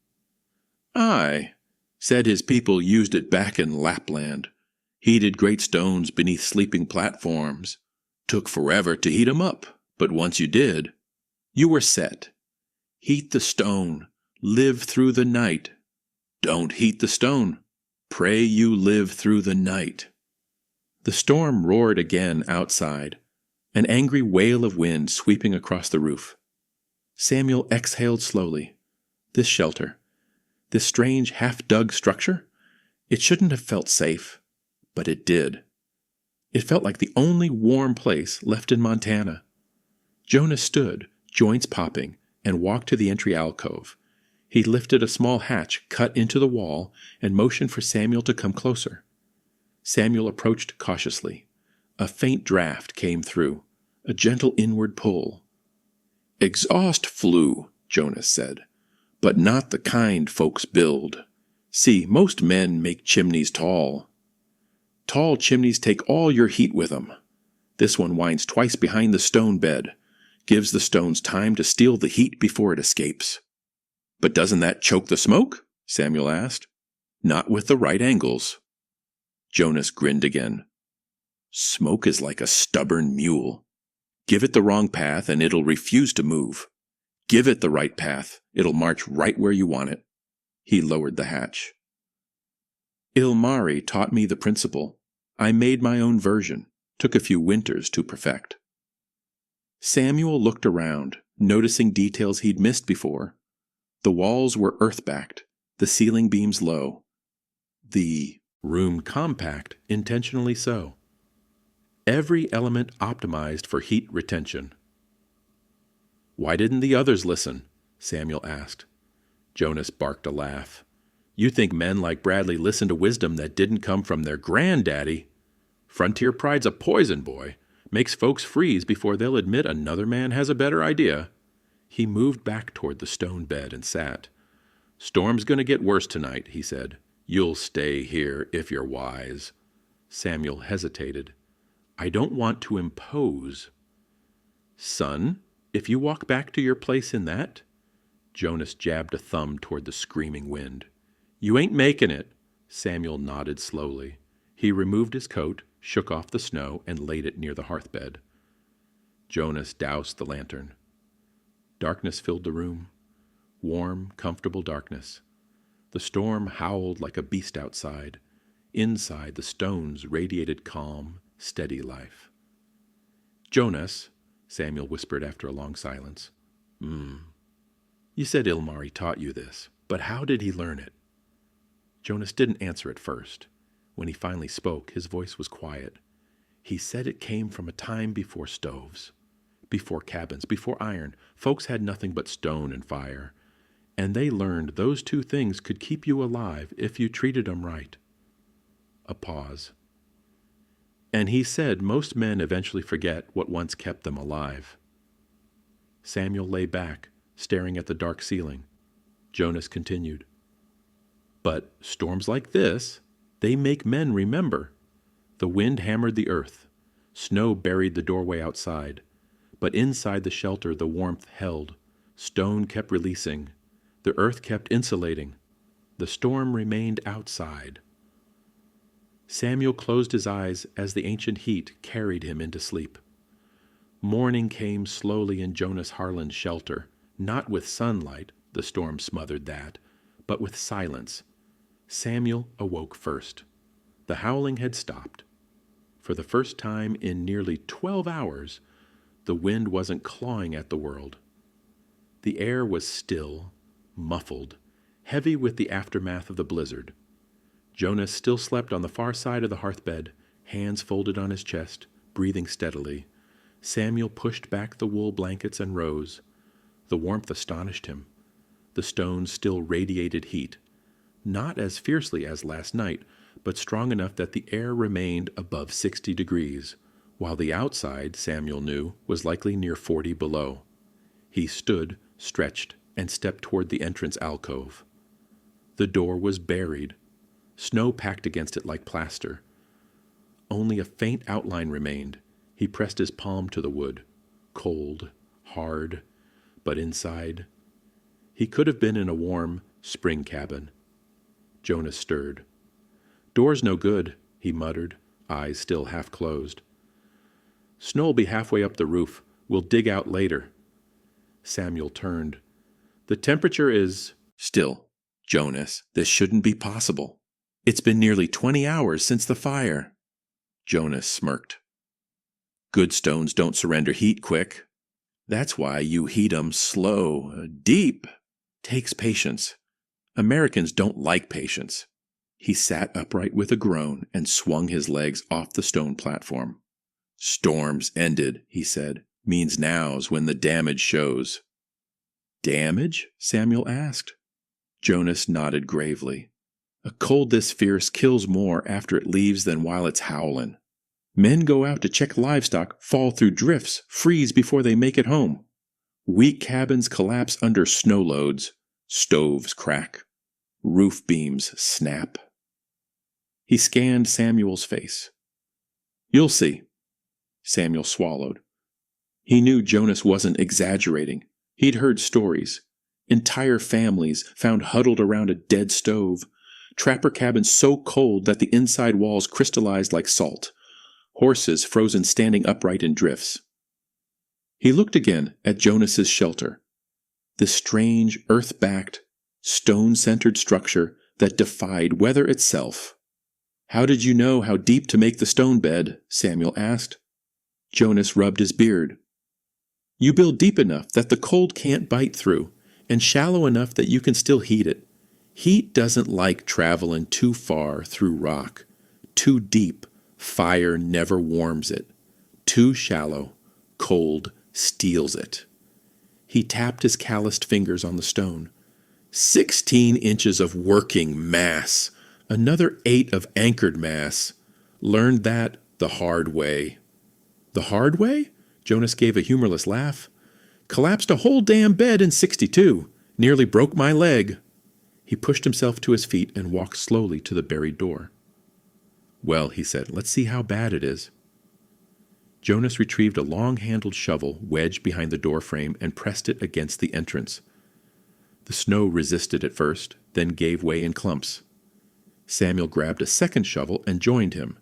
Aye. Said his people used it back in Lapland. Heated great stones beneath sleeping platforms. Took forever to heat 'em up, but once you did, you were set. Heat the stone. Live through the night. Don't heat the stone. Pray you live through the night. The storm roared again outside, an angry wail of wind sweeping across the roof. Samuel exhaled slowly. This shelter, this strange half-dug structure, it shouldn't have felt safe, but it did. It felt like the only warm place left in Montana. Jonas stood, joints popping, and walked to the entry alcove. He lifted a small hatch cut into the wall and motioned for Samuel to come closer. Samuel approached cautiously. A faint draft came through, a gentle inward pull. Exhaust flue, Jonas said, but not the kind folks build. See, most men make chimneys tall. Tall chimneys take all your heat with 'em. This one winds twice behind the stone bed, gives the stones time to steal the heat before it escapes. But doesn't that choke the smoke? Samuel asked. Not with the right angles. Jonas grinned again. Smoke is like a stubborn mule. Give it the wrong path and it'll refuse to move. Give it the right path, it'll march right where you want it. He lowered the hatch. Ilmari taught me the principle. I made my own version. Took a few winters to perfect. Samuel looked around, noticing details he'd missed before. The walls were earth-backed, the ceiling beams low. The room compact, intentionally so. Every element optimized for heat retention. Why didn't the others listen? Samuel asked. Jonas barked a laugh. You think men like Bradley listen to wisdom that didn't come from their granddaddy? Frontier pride's a poison, boy. Makes folks freeze before they'll admit another man has a better idea. He moved back toward the stone bed and sat. Storm's gonna get worse tonight, he said. You'll stay here if you're wise. Samuel hesitated. I don't want to impose. Son, if you walk back to your place in that? Jonas jabbed a thumb toward the screaming wind. You ain't making it. Samuel nodded slowly. He removed his coat, shook off the snow, and laid it near the hearthbed. Jonas doused the lantern. Darkness filled the room. Warm, comfortable darkness. The storm howled like a beast outside. Inside, the stones radiated calm, steady life. Jonas, Samuel whispered after a long silence. You said Ilmari taught you this, but how did he learn it? Jonas didn't answer at first. When he finally spoke, his voice was quiet. He said it came from a time before stoves. Before cabins, before iron, folks had nothing but stone and fire. And they learned those two things could keep you alive if you treated 'em right. A pause. And he said most men eventually forget what once kept them alive. Samuel lay back, staring at the dark ceiling. Jonas continued. But storms like this, they make men remember. The wind hammered the earth. Snow buried the doorway outside. But inside the shelter the warmth held. Stone kept releasing. The earth kept insulating. The storm remained outside. Samuel closed his eyes as the ancient heat carried him into sleep. Morning came slowly in Jonas Harlan's shelter, not with sunlight, the storm smothered that, but with silence. Samuel awoke first. The howling had stopped. For the first time in nearly 12 hours, the wind wasn't clawing at the world. The air was still, muffled, heavy with the aftermath of the blizzard. Jonas still slept on the far side of the hearthbed, hands folded on his chest, breathing steadily. Samuel pushed back the wool blankets and rose. The warmth astonished him. The stones still radiated heat, not as fiercely as last night, but strong enough that the air remained above 60 degrees, while the outside, Samuel knew, was likely near 40 below. He stood, stretched, and stepped toward the entrance alcove. The door was buried. Snow packed against it like plaster. Only a faint outline remained. He pressed his palm to the wood. Cold, hard, but inside. He could have been in a warm spring cabin. Jonas stirred. "Door's no good," he muttered, eyes still half closed. "Snow'll be halfway up the roof. We'll dig out later." Samuel turned. "The temperature is—" "Still, Jonas, this shouldn't be possible. It's been nearly 20 hours since the fire." Jonas smirked. "Good stones don't surrender heat quick. That's why you heat 'em slow, deep. Takes patience. Americans don't like patience." He sat upright with a groan and swung his legs off the stone platform. "Storm's ended," he said. "Means now's when the damage shows." "Damage?" Samuel asked. Jonas nodded gravely. "A cold this fierce kills more after it leaves than while it's howlin'. Men go out to check livestock, fall through drifts, freeze before they make it home. Weak cabins collapse under snow loads. Stoves crack. Roof beams snap." He scanned Samuel's face. "You'll see." Samuel swallowed. He knew Jonas wasn't exaggerating. He'd heard stories. Entire families found huddled around a dead stove. Trapper cabins so cold that the inside walls crystallized like salt. Horses frozen standing upright in drifts. He looked again at Jonas's shelter. This strange, earth-backed, stone-centered structure that defied weather itself. "How did you know how deep to make the stone bed?" Samuel asked. Jonas rubbed his beard. "You build deep enough that the cold can't bite through, and shallow enough that you can still heat it. Heat doesn't like traveling too far through rock. Too deep, fire never warms it. Too shallow, cold steals it." He tapped his calloused fingers on the stone. 16 inches of working mass. Another 8 of anchored mass. Learned that the hard way. "The hard way?" Jonas gave a humorless laugh. "Collapsed a whole damn bed in 62. Nearly broke my leg." He pushed himself to his feet and walked slowly to the buried door. "Well," he said, "let's see how bad it is." Jonas retrieved a long-handled shovel wedged behind the door frame and pressed it against the entrance. The snow resisted at first, then gave way in clumps. Samuel grabbed a second shovel and joined him.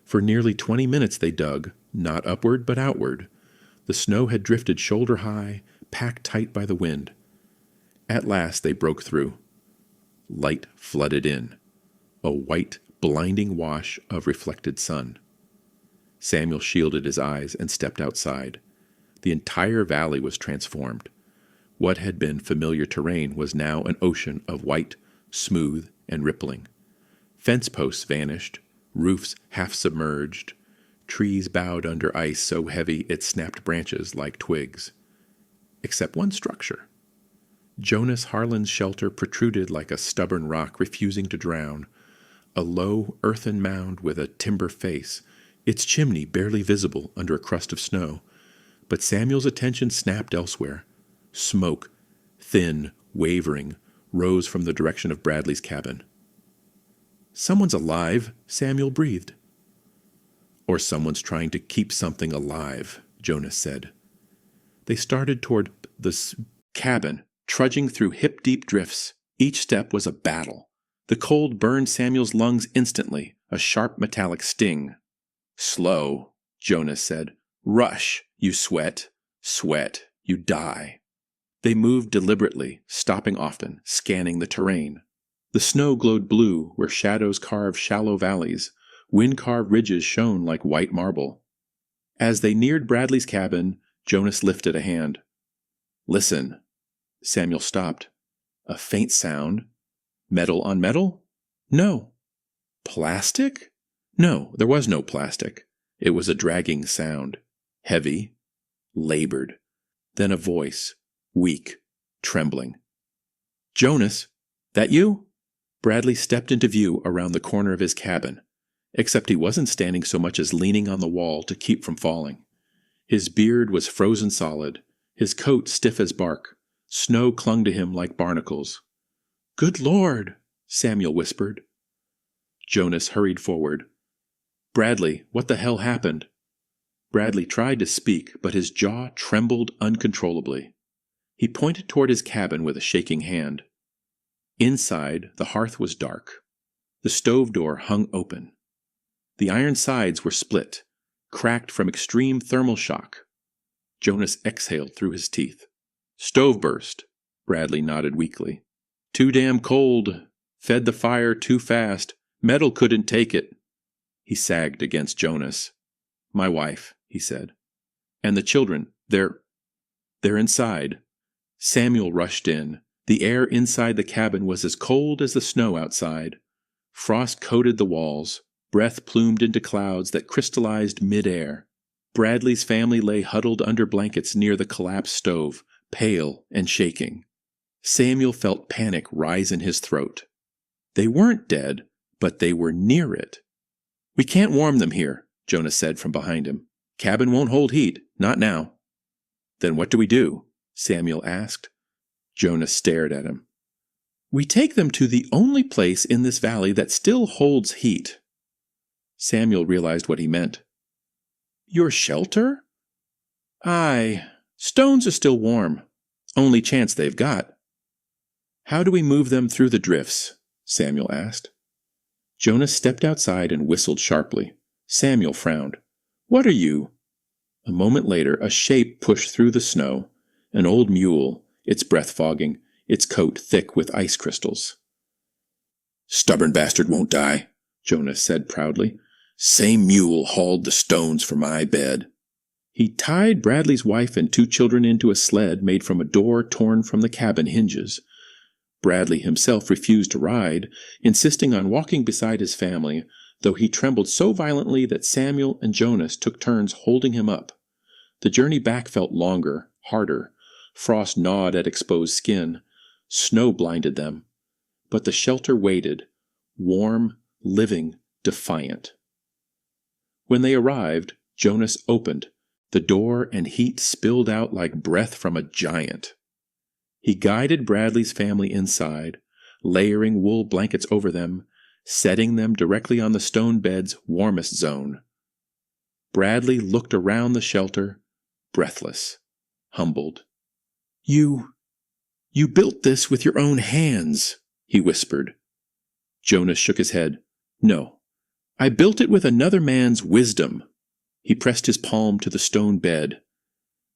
For nearly 20 minutes they dug, not upward but outward. The snow had drifted shoulder-high, packed tight by the wind. At last they broke through. Light flooded in, a white, blinding wash of reflected sun. Samuel shielded his eyes and stepped outside. The entire valley was transformed. What had been familiar terrain was now an ocean of white, smooth, and rippling. Fence posts vanished, roofs half submerged, trees bowed under ice so heavy it snapped branches like twigs. Except one structure. Jonas Harlan's shelter protruded like a stubborn rock refusing to drown, a low earthen mound with a timber face, its chimney barely visible under a crust of snow. But Samuel's attention snapped elsewhere. Smoke, thin, wavering, rose from the direction of Bradley's cabin. "Someone's alive," Samuel breathed. Or someone's trying to keep something alive, Jonas said. They started toward the cabin, trudging through hip-deep drifts. Each step was a battle. The cold burned Samuel's lungs instantly, a sharp metallic sting. Slow, Jonas said. Rush, you sweat. Sweat, you die. They moved deliberately, stopping often, scanning the terrain. The snow glowed blue where shadows carved shallow valleys. Wind-carved ridges shone like white marble. As they neared Bradley's cabin, Jonas lifted a hand. Listen. Samuel stopped. A faint sound. Metal on metal? No. Plastic? No, there was no plastic. It was a dragging sound. Heavy. Labored. Then a voice. Weak. Trembling. Jonas, that you? Bradley stepped into view around the corner of his cabin. Except he wasn't standing so much as leaning on the wall to keep from falling. His beard was frozen solid, his coat stiff as bark. Snow clung to him like barnacles. Good Lord, Samuel whispered. Jonas hurried forward. Bradley, what the hell happened? Bradley tried to speak, but his jaw trembled uncontrollably. He pointed toward his cabin with a shaking hand. Inside, the hearth was dark. The stove door hung open. The iron sides were split, cracked from extreme thermal shock. Jonas exhaled through his teeth. Stove burst, Bradley nodded weakly. Too damn cold. Fed the fire too fast. Metal couldn't take it. He sagged against Jonas. My wife, he said. And the children, they're inside. Samuel rushed in. The air inside the cabin was as cold as the snow outside. Frost coated the walls. Breath plumed into clouds that crystallized mid-air. Bradley's family lay huddled under blankets near the collapsed stove, pale and shaking. Samuel felt panic rise in his throat. They weren't dead, but they were near it. We can't warm them here, Jonas said from behind him. Cabin won't hold heat, not now. Then what do we do? Samuel asked. Jonas stared at him. We take them to the only place in this valley that still holds heat. Samuel realized what he meant. Your shelter? Aye, stones are still warm. Only chance they've got. How do we move them through the drifts? Samuel asked. Jonas stepped outside and whistled sharply. Samuel frowned. What are you? A moment later, a shape pushed through the snow. An old mule, its breath fogging, its coat thick with ice crystals. Stubborn bastard won't die, Jonas said proudly. Same mule hauled the stones for my bed. He tied Bradley's wife and 2 children into a sled made from a door torn from the cabin hinges. Bradley himself refused to ride, insisting on walking beside his family, though he trembled so violently that Samuel and Jonas took turns holding him up. The journey back felt longer, harder. Frost gnawed at exposed skin. Snow blinded them. But the shelter waited, warm, living, defiant. When they arrived, Jonas opened. The door and heat spilled out like breath from a giant. He guided Bradley's family inside, layering wool blankets over them, setting them directly on the stone bed's warmest zone. Bradley looked around the shelter, breathless, humbled. You built this with your own hands, he whispered. Jonas shook his head. No, I built it with another man's wisdom. He pressed his palm to the stone bed.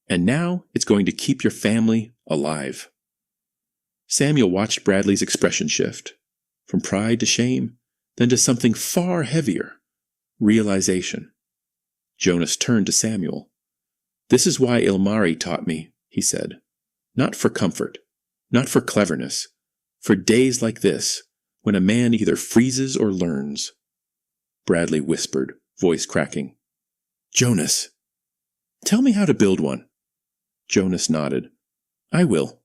And now it's going to keep your family alive. Samuel watched Bradley's expression shift, from pride to shame, then to something far heavier, realization. Jonas turned to Samuel. This is why Ilmari taught me, he said. Not for comfort, not for cleverness, for days like this, when a man either freezes or learns. Bradley whispered, voice cracking. Jonas, tell me how to build one. Jonas nodded. I will,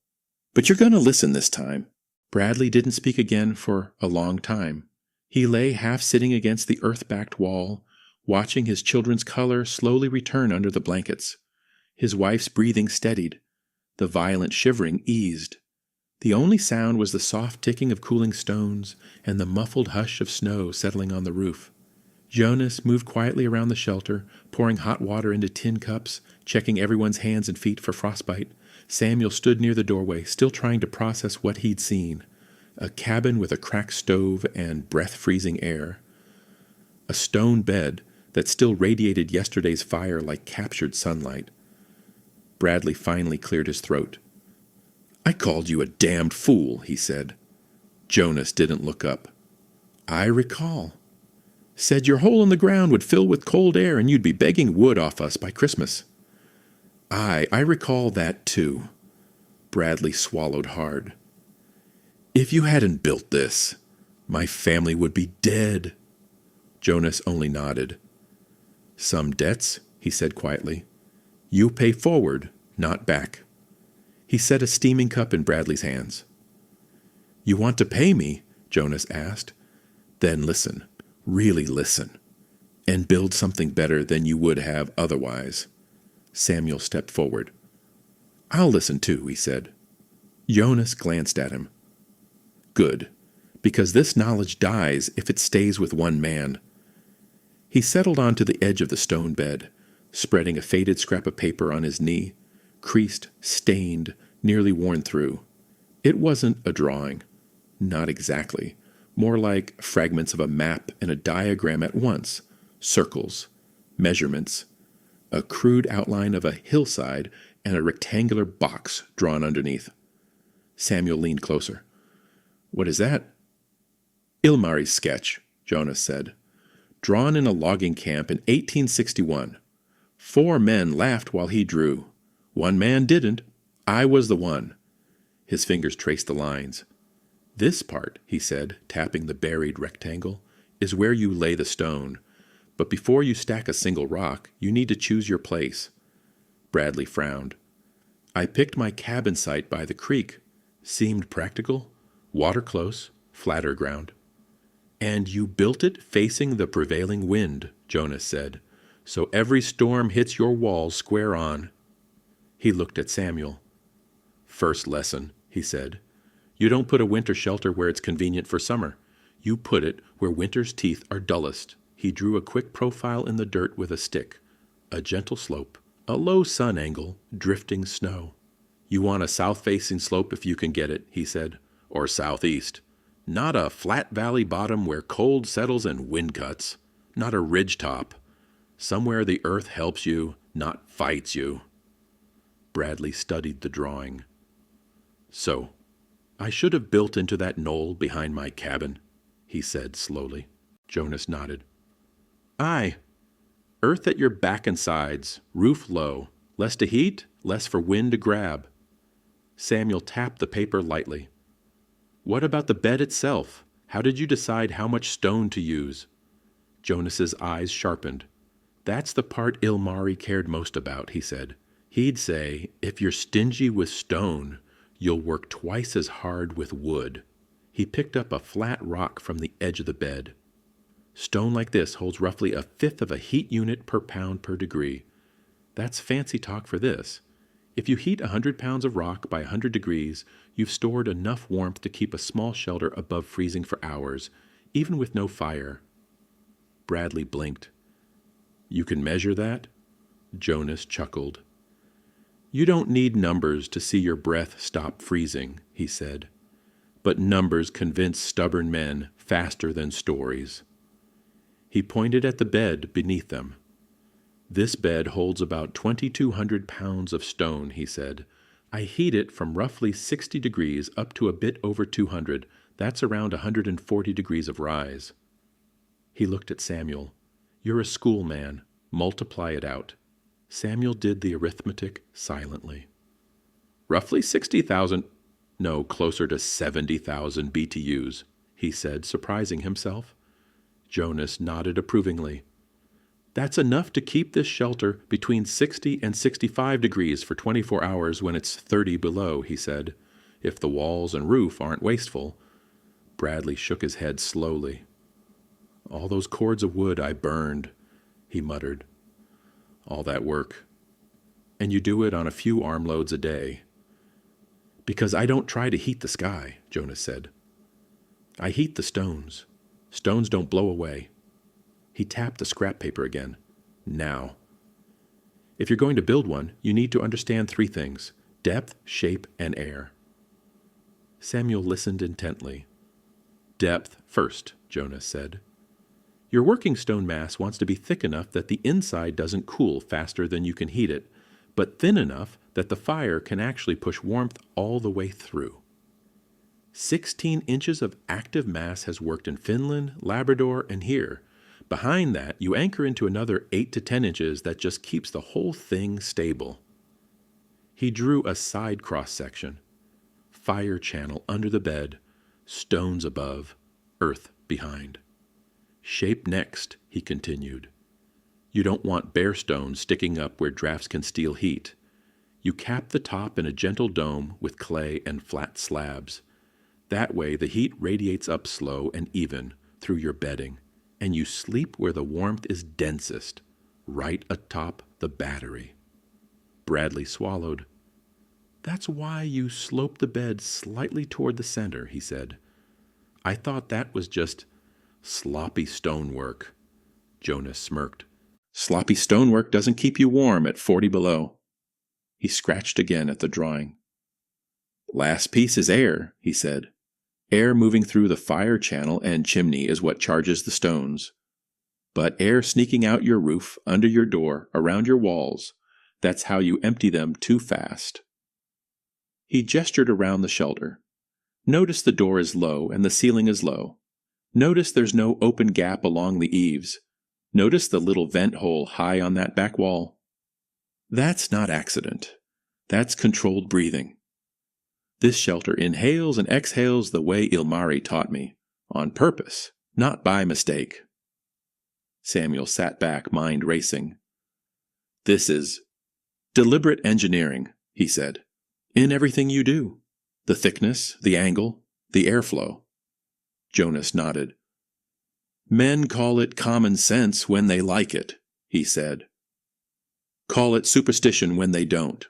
but you're going to listen this time. Bradley didn't speak again for a long time. He lay half sitting against the earth-backed wall, watching his children's color slowly return under the blankets. His wife's breathing steadied. The violent shivering eased. The only sound was the soft ticking of cooling stones and the muffled hush of snow settling on the roof. Jonas moved quietly around the shelter, pouring hot water into tin cups, checking everyone's hands and feet for frostbite. Samuel stood near the doorway, still trying to process what he'd seen. A cabin with a cracked stove and breath-freezing air. A stone bed that still radiated yesterday's fire like captured sunlight. Bradley finally cleared his throat. "I called you a damned fool," he said. Jonas didn't look up. "I recall. Said your hole in the ground would fill with cold air and you'd be begging wood off us by Christmas." I recall that too." Bradley swallowed hard. "If you hadn't built this, my family would be dead." Jonas only nodded. "Some debts," he said quietly. "You pay forward, not back." He set a steaming cup in Bradley's hands. "You want to pay me?" Jonas asked. "Then listen, really listen, and build something better than you would have otherwise." Samuel stepped forward. "I'll listen too," he said. Jonas glanced at him. "Good, because this knowledge dies if it stays with one man." He settled onto the edge of the stone bed, spreading a faded scrap of paper on his knee, creased, stained, nearly worn through. It wasn't a drawing. Not exactly. More like fragments of a map and a diagram at once. Circles, measurements, a crude outline of a hillside, and a rectangular box drawn underneath. Samuel leaned closer. "What is that?" "Ilmari's sketch," Jonas said. "Drawn in a logging camp in 1861. 4 men laughed while he drew. 1 man didn't. I was the one." His fingers traced the lines. "This part," he said, tapping the buried rectangle, "is where you lay the stone. But before you stack a single rock, you need to choose your place." Bradley frowned. "I picked my cabin site by the creek. Seemed practical. Water close, flatter ground." "And you built it facing the prevailing wind," Jonas said, "so every storm hits your walls square on." He looked at Samuel. "First lesson," he said. "You don't put a winter shelter where it's convenient for summer. You put it where winter's teeth are dullest." He drew a quick profile in the dirt with a stick. A gentle slope, a low sun angle, drifting snow. "You want a south-facing slope if you can get it," he said, "or southeast. Not a flat valley bottom where cold settles and wind cuts. Not a ridge top. Somewhere the earth helps you, not fights you." Bradley studied the drawing. "So, I should have built into that knoll behind my cabin," he said slowly. Jonas nodded. "Aye. Earth at your back and sides, roof low, less to heat, less for wind to grab." Samuel tapped the paper lightly. "What about the bed itself? How did you decide how much stone to use?" Jonas's eyes sharpened. "That's the part Ilmari cared most about," he said. "He'd say, if you're stingy with stone, you'll work twice as hard with wood." He picked up a flat rock from the edge of the bed. "Stone like this holds roughly 1/5 of a heat unit per pound per degree. That's fancy talk for this. If you heat 100 pounds of rock by 100 degrees, you've stored enough warmth to keep a small shelter above freezing for hours, even with no fire." Bradley blinked. "You can measure that?" Jonas chuckled. "You don't need numbers to see your breath stop freezing," he said. "But numbers convince stubborn men faster than stories." He pointed at the bed beneath them. "This bed holds about 2,200 pounds of stone," he said. "I heat it from roughly 60 degrees up to a bit over 200. That's around 140 degrees of rise." He looked at Samuel. "You're a schoolman. Multiply it out." Samuel did the arithmetic silently. "Roughly 60,000, no, closer to 70,000 BTUs, he said, surprising himself. Jonas nodded approvingly. "That's enough to keep this shelter between 60 and 65 degrees for 24 hours when it's 30 below," he said, "if the walls and roof aren't wasteful." Bradley shook his head slowly. "All those cords of wood I burned," he muttered. "All that work. And you do it on a few armloads a day." "Because I don't try to heat the sky," Jonas said. "I heat the stones. Stones don't blow away." He tapped the scrap paper again. Now. If you're going to build one, you need to understand 3 things: depth, shape, and air. Samuel listened intently. Depth first, Jonas said. Your working stone mass wants to be thick enough that the inside doesn't cool faster than you can heat it, but thin enough that the fire can actually push warmth all the way through. 16 inches of active mass has worked in Finland, Labrador, and here. Behind that, you anchor into another 8 to 10 inches that just keeps the whole thing stable. He drew a side cross-section. Fire channel under the bed, stones above, earth behind. Shape next, he continued. You don't want bare stones sticking up where drafts can steal heat. You cap the top in a gentle dome with clay and flat slabs. That way the heat radiates up slow and even through your bedding, and you sleep where the warmth is densest, right atop the battery. Bradley swallowed. That's why you slope the bed slightly toward the center, he said. I thought that was just sloppy stonework. Jonas smirked. Sloppy stonework doesn't keep you warm at 40 below. He scratched again at the drawing. Last piece is air, he said. Air moving through the fire channel and chimney is what charges the stones. But air sneaking out your roof, under your door, around your walls, that's how you empty them too fast. He gestured around the shelter. Notice the door is low and the ceiling is low. Notice there's no open gap along the eaves. Notice the little vent hole high on that back wall. That's not accident. That's controlled breathing. This shelter inhales and exhales the way Ilmari taught me, on purpose, not by mistake. Samuel sat back, mind racing. This is deliberate engineering, he said, in everything you do. The thickness, the angle, the airflow. Jonas nodded. Men call it common sense when they like it, he said. Call it superstition when they don't.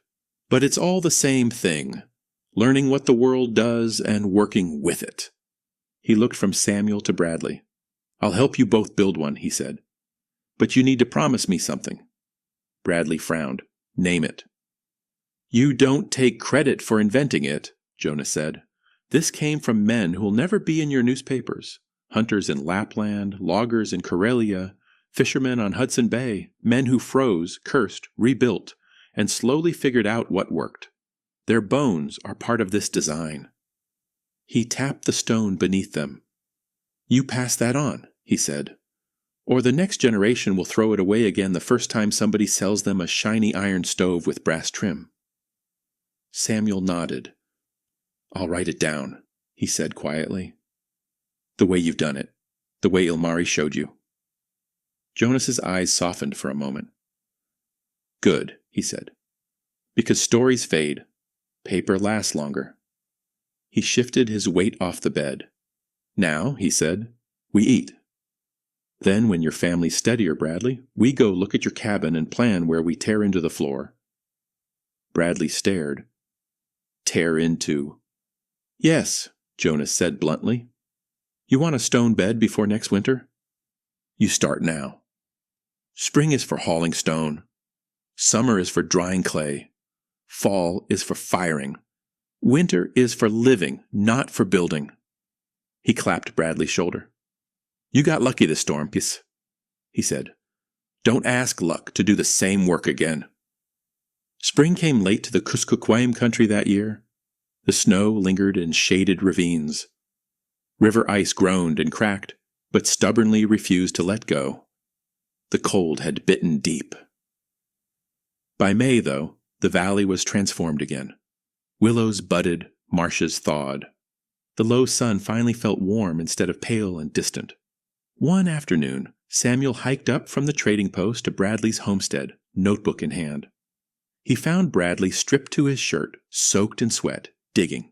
But it's all the same thing. Learning what the world does and working with it. He looked from Samuel to Bradley. I'll help you both build one, he said. But you need to promise me something. Bradley frowned. Name it. You don't take credit for inventing it, Jonas said. This came from men who'll never be in your newspapers. Hunters in Lapland, loggers in Karelia, fishermen on Hudson Bay, men who froze, cursed, rebuilt, and slowly figured out what worked. Their bones are part of this design. He tapped the stone beneath them. You pass that on, he said, or the next generation will throw it away again the first time somebody sells them a shiny iron stove with brass trim. Samuel nodded. I'll write it down, he said quietly. The way you've done it, the way Ilmari showed you. Jonas's eyes softened for a moment. Good, he said, because stories fade. Paper lasts longer. He shifted his weight off the bed. Now, he said, we eat. Then, when your family's steadier, Bradley, we go look at your cabin and plan where we tear into the floor. Bradley stared. Tear into. Yes, Jonas said bluntly. You want a stone bed before next winter? You start now. Spring is for hauling stone. Summer is for drying clay. Fall is for firing. Winter is for living, not for building. He clapped Bradley's shoulder. You got lucky this storm, Pis, he said. Don't ask luck to do the same work again. Spring came late to the Kuskokwim country that year. The snow lingered in shaded ravines. River ice groaned and cracked, but stubbornly refused to let go. The cold had bitten deep. By May, though, the valley was transformed again. Willows budded, marshes thawed. The low sun finally felt warm instead of pale and distant. One afternoon, Samuel hiked up from the trading post to Bradley's homestead, notebook in hand. He found Bradley stripped to his shirt, soaked in sweat, digging.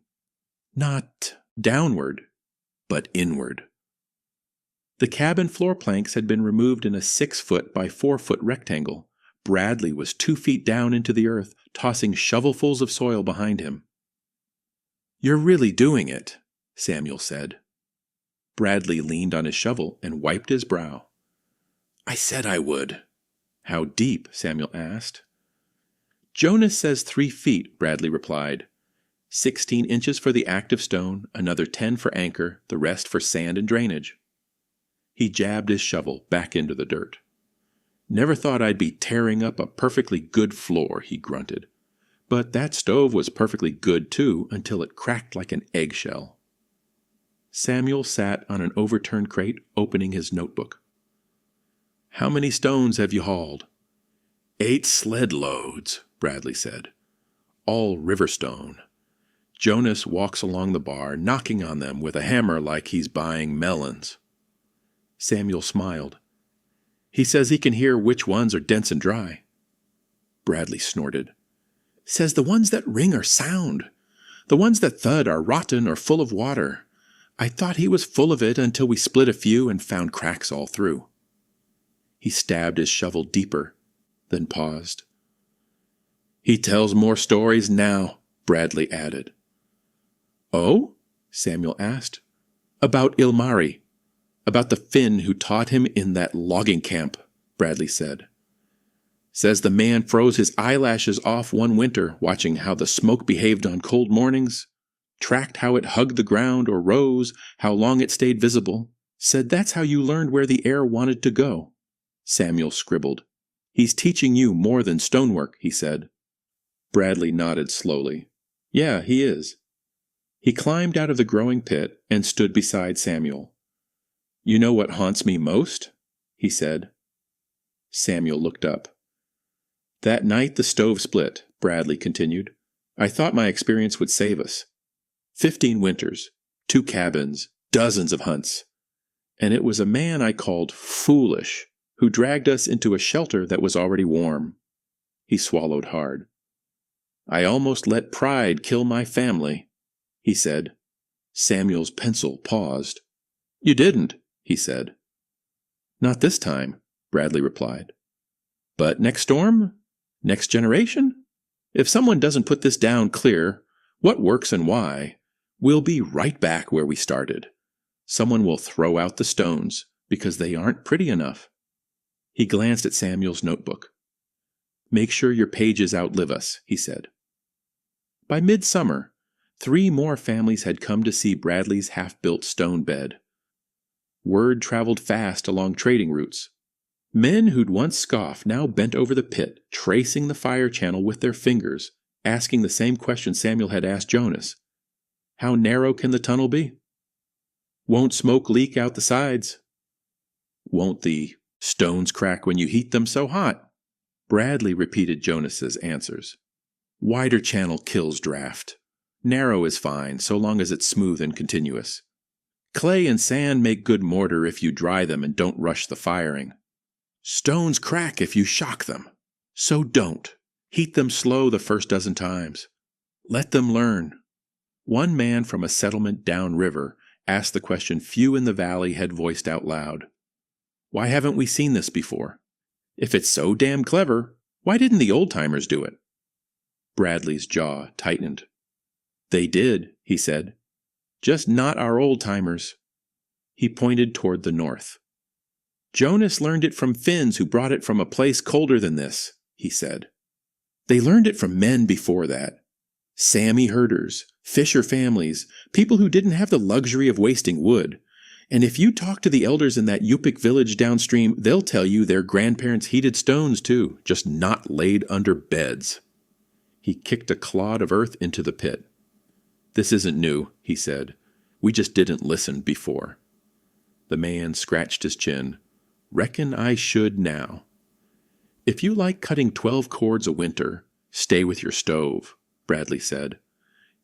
Not downward, but inward. The cabin floor planks had been removed in a 6-foot by 4-foot rectangle. Bradley was 2 feet down into the earth, tossing shovelfuls of soil behind him. You're really doing it, Samuel said. Bradley leaned on his shovel and wiped his brow. I said I would. How deep? Samuel asked. Jonas says 3 feet, Bradley replied. 16 inches for the active stone, another 10 for anchor, the rest for sand and drainage. He jabbed his shovel back into the dirt. Never thought I'd be tearing up a perfectly good floor, he grunted. But that stove was perfectly good, too, until it cracked like an eggshell. Samuel sat on an overturned crate, opening his notebook. How many stones have you hauled? 8 sled loads, Bradley said. All river stone. Jonas walks along the bar, knocking on them with a hammer like he's buying melons. Samuel smiled. He says he can hear which ones are dense and dry. Bradley snorted. Says the ones that ring are sound. The ones that thud are rotten or full of water. I thought he was full of it until we split a few and found cracks all through. He stabbed his shovel deeper, then paused. He tells more stories now, Bradley added. Oh? Samuel asked. About Ilmari. About the Finn who taught him in that logging camp, Bradley said. Says the man froze his eyelashes off one winter watching how the smoke behaved on cold mornings, tracked how it hugged the ground or rose, how long it stayed visible. Said that's how you learned where the air wanted to go. Samuel scribbled. He's teaching you more than stonework, he said. Bradley nodded slowly. Yeah, he is. He climbed out of the growing pit and stood beside Samuel. You know what haunts me most? He said. Samuel looked up. That night the stove split, Bradley continued. I thought my experience would save us. 15 winters, 2 cabins, dozens of hunts. And it was a man I called foolish who dragged us into a shelter that was already warm. He swallowed hard. I almost let pride kill my family, he said. Samuel's pencil paused. You didn't, he said. Not this time, Bradley replied. But next storm? Next generation? If someone doesn't put this down clear, what works and why, we'll be right back where we started. Someone will throw out the stones because they aren't pretty enough. He glanced at Samuel's notebook. Make sure your pages outlive us, he said. By midsummer, 3 more families had come to see Bradley's half-built stone bed. Word traveled fast along trading routes. Men who'd once scoffed now bent over the pit, tracing the fire channel with their fingers, asking the same question Samuel had asked Jonas. How narrow can the tunnel be? Won't smoke leak out the sides? Won't the stones crack when you heat them so hot? Bradley repeated Jonas's answers. Wider channel kills draft. Narrow is fine, so long as it's smooth and continuous. Clay and sand make good mortar if you dry them and don't rush the firing. Stones crack if you shock them. So don't. Heat them slow the first dozen times. Let them learn. One man from a settlement downriver asked the question few in the valley had voiced out loud. Why haven't we seen this before? If it's so damn clever, why didn't the old-timers do it? Bradley's jaw tightened. They did, he said. Just not our old-timers. He pointed toward the north. Jonas learned it from Finns who brought it from a place colder than this, he said. They learned it from men before that. Sami herders, fisher families, people who didn't have the luxury of wasting wood. And if you talk to the elders in that Yupik village downstream, they'll tell you their grandparents heated stones too, just not laid under beds. He kicked a clod of earth into the pit. This isn't new, he said. We just didn't listen before. The man scratched his chin. Reckon I should now. If you like cutting 12 cords a winter, stay with your stove, Bradley said.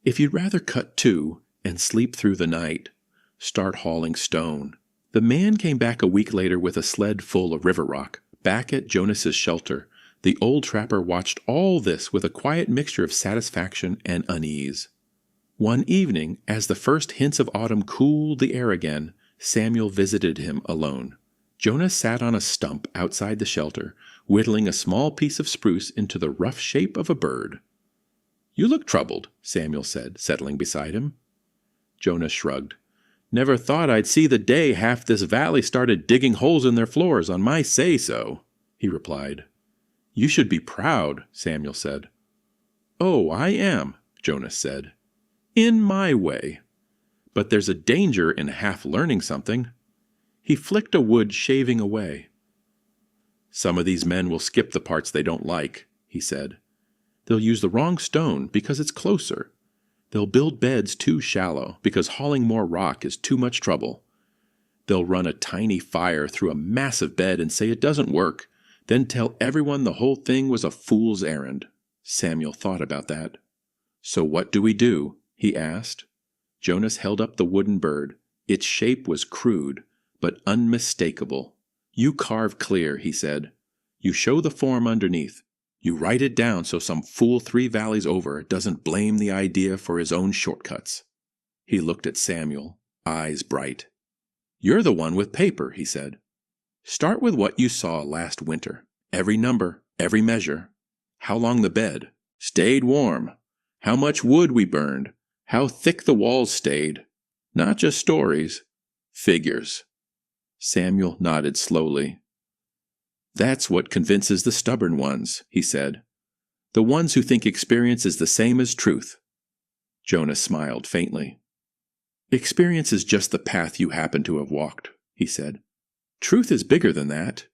If you'd rather cut 2 and sleep through the night, start hauling stone. The man came back a week later with a sled full of river rock. Back at Jonas's shelter, the old trapper watched all this with a quiet mixture of satisfaction and unease. One evening, as the first hints of autumn cooled the air again, Samuel visited him alone. Jonas sat on a stump outside the shelter, whittling a small piece of spruce into the rough shape of a bird. You look troubled, Samuel said, settling beside him. Jonas shrugged. Never thought I'd see the day half this valley started digging holes in their floors on my say-so, he replied. You should be proud, Samuel said. Oh, I am, Jonas said. In my way. But there's a danger in half learning something. He flicked a wood shaving away. Some of these men will skip the parts they don't like, he said. They'll use the wrong stone because it's closer. They'll build beds too shallow because hauling more rock is too much trouble. They'll run a tiny fire through a massive bed and say it doesn't work, then tell everyone the whole thing was a fool's errand. Samuel thought about that. So what do we do? He asked. Jonas held up the wooden bird. Its shape was crude, but unmistakable. You carve clear, he said. You show the form underneath. You write it down so some fool 3 valleys over doesn't blame the idea for his own shortcuts. He looked at Samuel, eyes bright. You're the one with paper, he said. Start with what you saw last winter. Every number, every measure. How long the bed stayed warm. How much wood we burned. How thick the walls stayed. Not just stories. Figures. Samuel nodded slowly. That's what convinces the stubborn ones, he said. The ones who think experience is the same as truth. Jonas smiled faintly. Experience is just the path you happen to have walked, he said. Truth is bigger than that.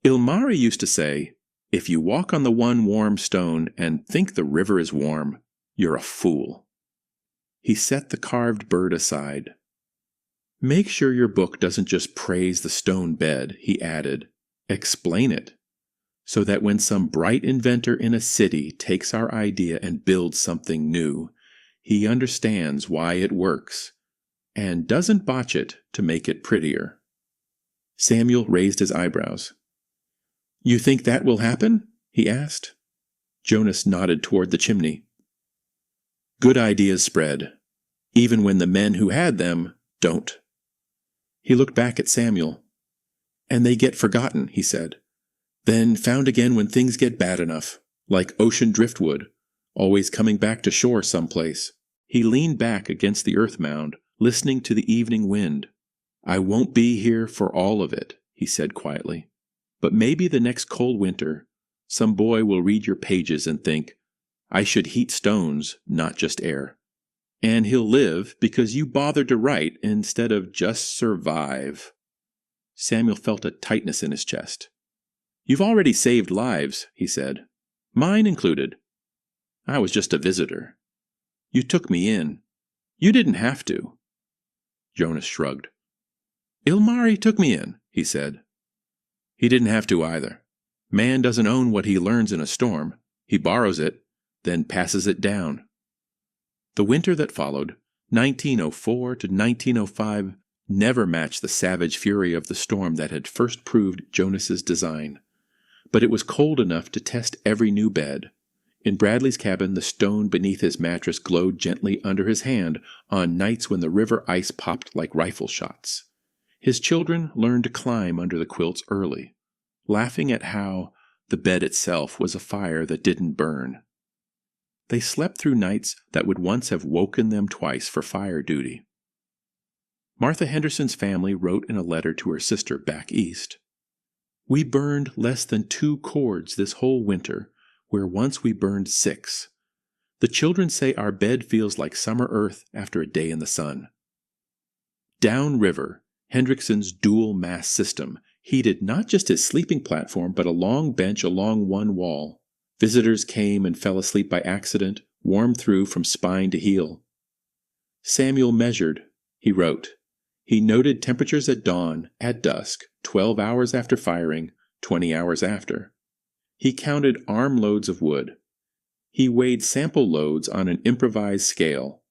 Ilmari used to say, if you walk on the one warm stone and think the river is warm, you're a fool. He set the carved bird aside. Make sure your book doesn't just praise the stone bed, he added. Explain it, so that when some bright inventor in a city takes our idea and builds something new, he understands why it works, and doesn't botch it to make it prettier. Samuel raised his eyebrows. You think that will happen? He asked. Jonas nodded toward the chimney. Good ideas spread, even when the men who had them don't. He looked back at Samuel. And they get forgotten, he said. Then found again when things get bad enough, like ocean driftwood, always coming back to shore someplace. He leaned back against the earth mound, listening to the evening wind. I won't be here for all of it, he said quietly. But maybe the next cold winter, some boy will read your pages and think, I should heat stones, not just air. And he'll live because you bothered to write instead of just survive. Samuel felt a tightness in his chest. You've already saved lives, he said. Mine included. I was just a visitor. You took me in. You didn't have to. Jonas shrugged. Ilmari took me in, he said. He didn't have to either. Man doesn't own what he learns in a storm. He borrows it, then passes it down. The winter that followed, 1904 to 1905, never matched the savage fury of the storm that had first proved Jonas's design. But it was cold enough to test every new bed. In Bradley's cabin, the stone beneath his mattress glowed gently under his hand on nights when the river ice popped like rifle shots. His children learned to climb under the quilts early, laughing at how the bed itself was a fire that didn't burn. They slept through nights that would once have woken them twice for fire duty. Martha Henderson's family wrote in a letter to her sister back east. We burned less than 2 cords this whole winter, where once we burned 6. The children say our bed feels like summer earth after a day in the sun. Downriver, Hendrickson's dual-mass system heated not just his sleeping platform but a long bench along one wall. Visitors came and fell asleep by accident, warmed through from spine to heel. Samuel measured, he wrote. He noted temperatures at dawn, at dusk, 12 hours after firing, 20 hours after. He counted armloads of wood. He weighed sample loads on an improvised scale.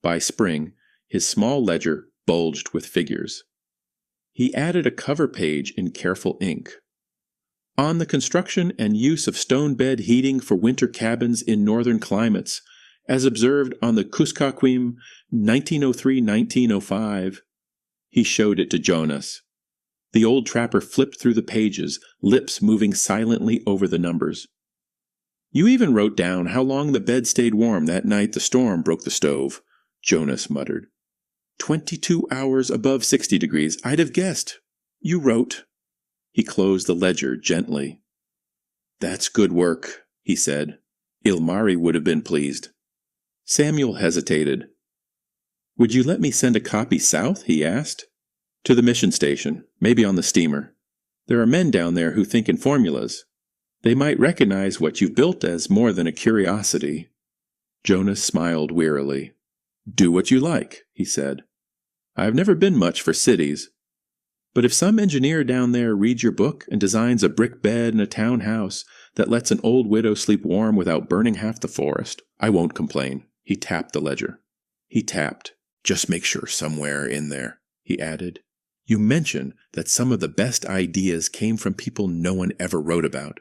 By spring, his small ledger bulged with figures. He added a cover page in careful ink. On the construction and use of stone bed heating for winter cabins in northern climates, as observed on the Kuskokwim 1903-1905. He showed it to Jonas. The old trapper flipped through the pages, lips moving silently over the numbers. You even wrote down how long the bed stayed warm that night the storm broke the stove, Jonas muttered. 22 hours above 60 degrees. I'd have guessed. You wrote. He closed the ledger gently. That's good work, he said. Ilmari would have been pleased. Samuel hesitated. Would you let me send a copy south? He asked. To the mission station, maybe on the steamer. There are men down there who think in formulas. They might recognize what you've built as more than a curiosity. Jonas smiled wearily. Do what you like, he said. I've never been much for cities. But if some engineer down there reads your book and designs a brick bed in a townhouse that lets an old widow sleep warm without burning half the forest, I won't complain. He tapped the ledger. He tapped. Just make sure somewhere in there, he added. You mention that some of the best ideas came from people no one ever wrote about.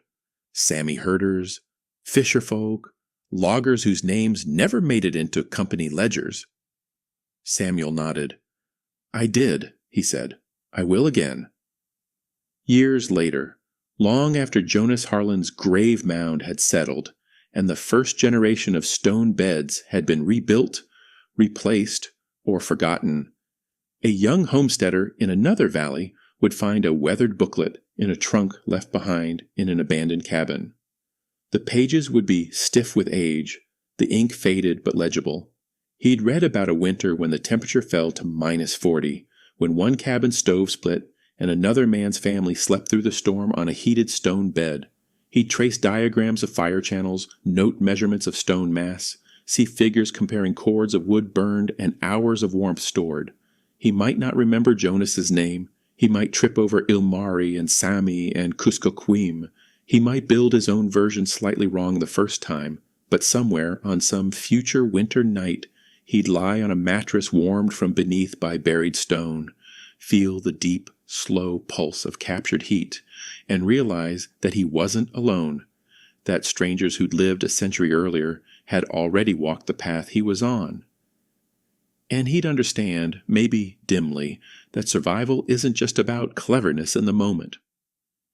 Sammy herders, fisherfolk, loggers whose names never made it into company ledgers. Samuel nodded. I did, he said. I will again. Years later, long after Jonas Harlan's grave mound had settled, and the first generation of stone beds had been rebuilt, replaced, or forgotten, a young homesteader in another valley would find a weathered booklet in a trunk left behind in an abandoned cabin. The pages would be stiff with age, the ink faded but legible. He'd read about a winter when the temperature fell to -40, when one cabin stove split and another man's family slept through the storm on a heated stone bed. He'd trace diagrams of fire channels, note measurements of stone mass, see figures comparing cords of wood burned and hours of warmth stored. He might not remember Jonas's name. He might trip over Ilmari and Sami and Kuskokwim. He might build his own version slightly wrong the first time, but somewhere on some future winter night, he'd lie on a mattress warmed from beneath by buried stone, feel the deep, slow pulse of captured heat, and realize that he wasn't alone, that strangers who'd lived a century earlier had already walked the path he was on. And he'd understand, maybe dimly, that survival isn't just about cleverness in the moment.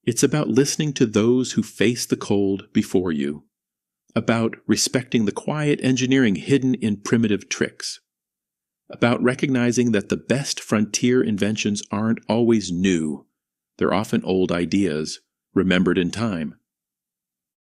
It's about listening to those who face the cold before you, about respecting the quiet engineering hidden in primitive tricks, about recognizing that the best frontier inventions aren't always new. They're often old ideas, remembered in time.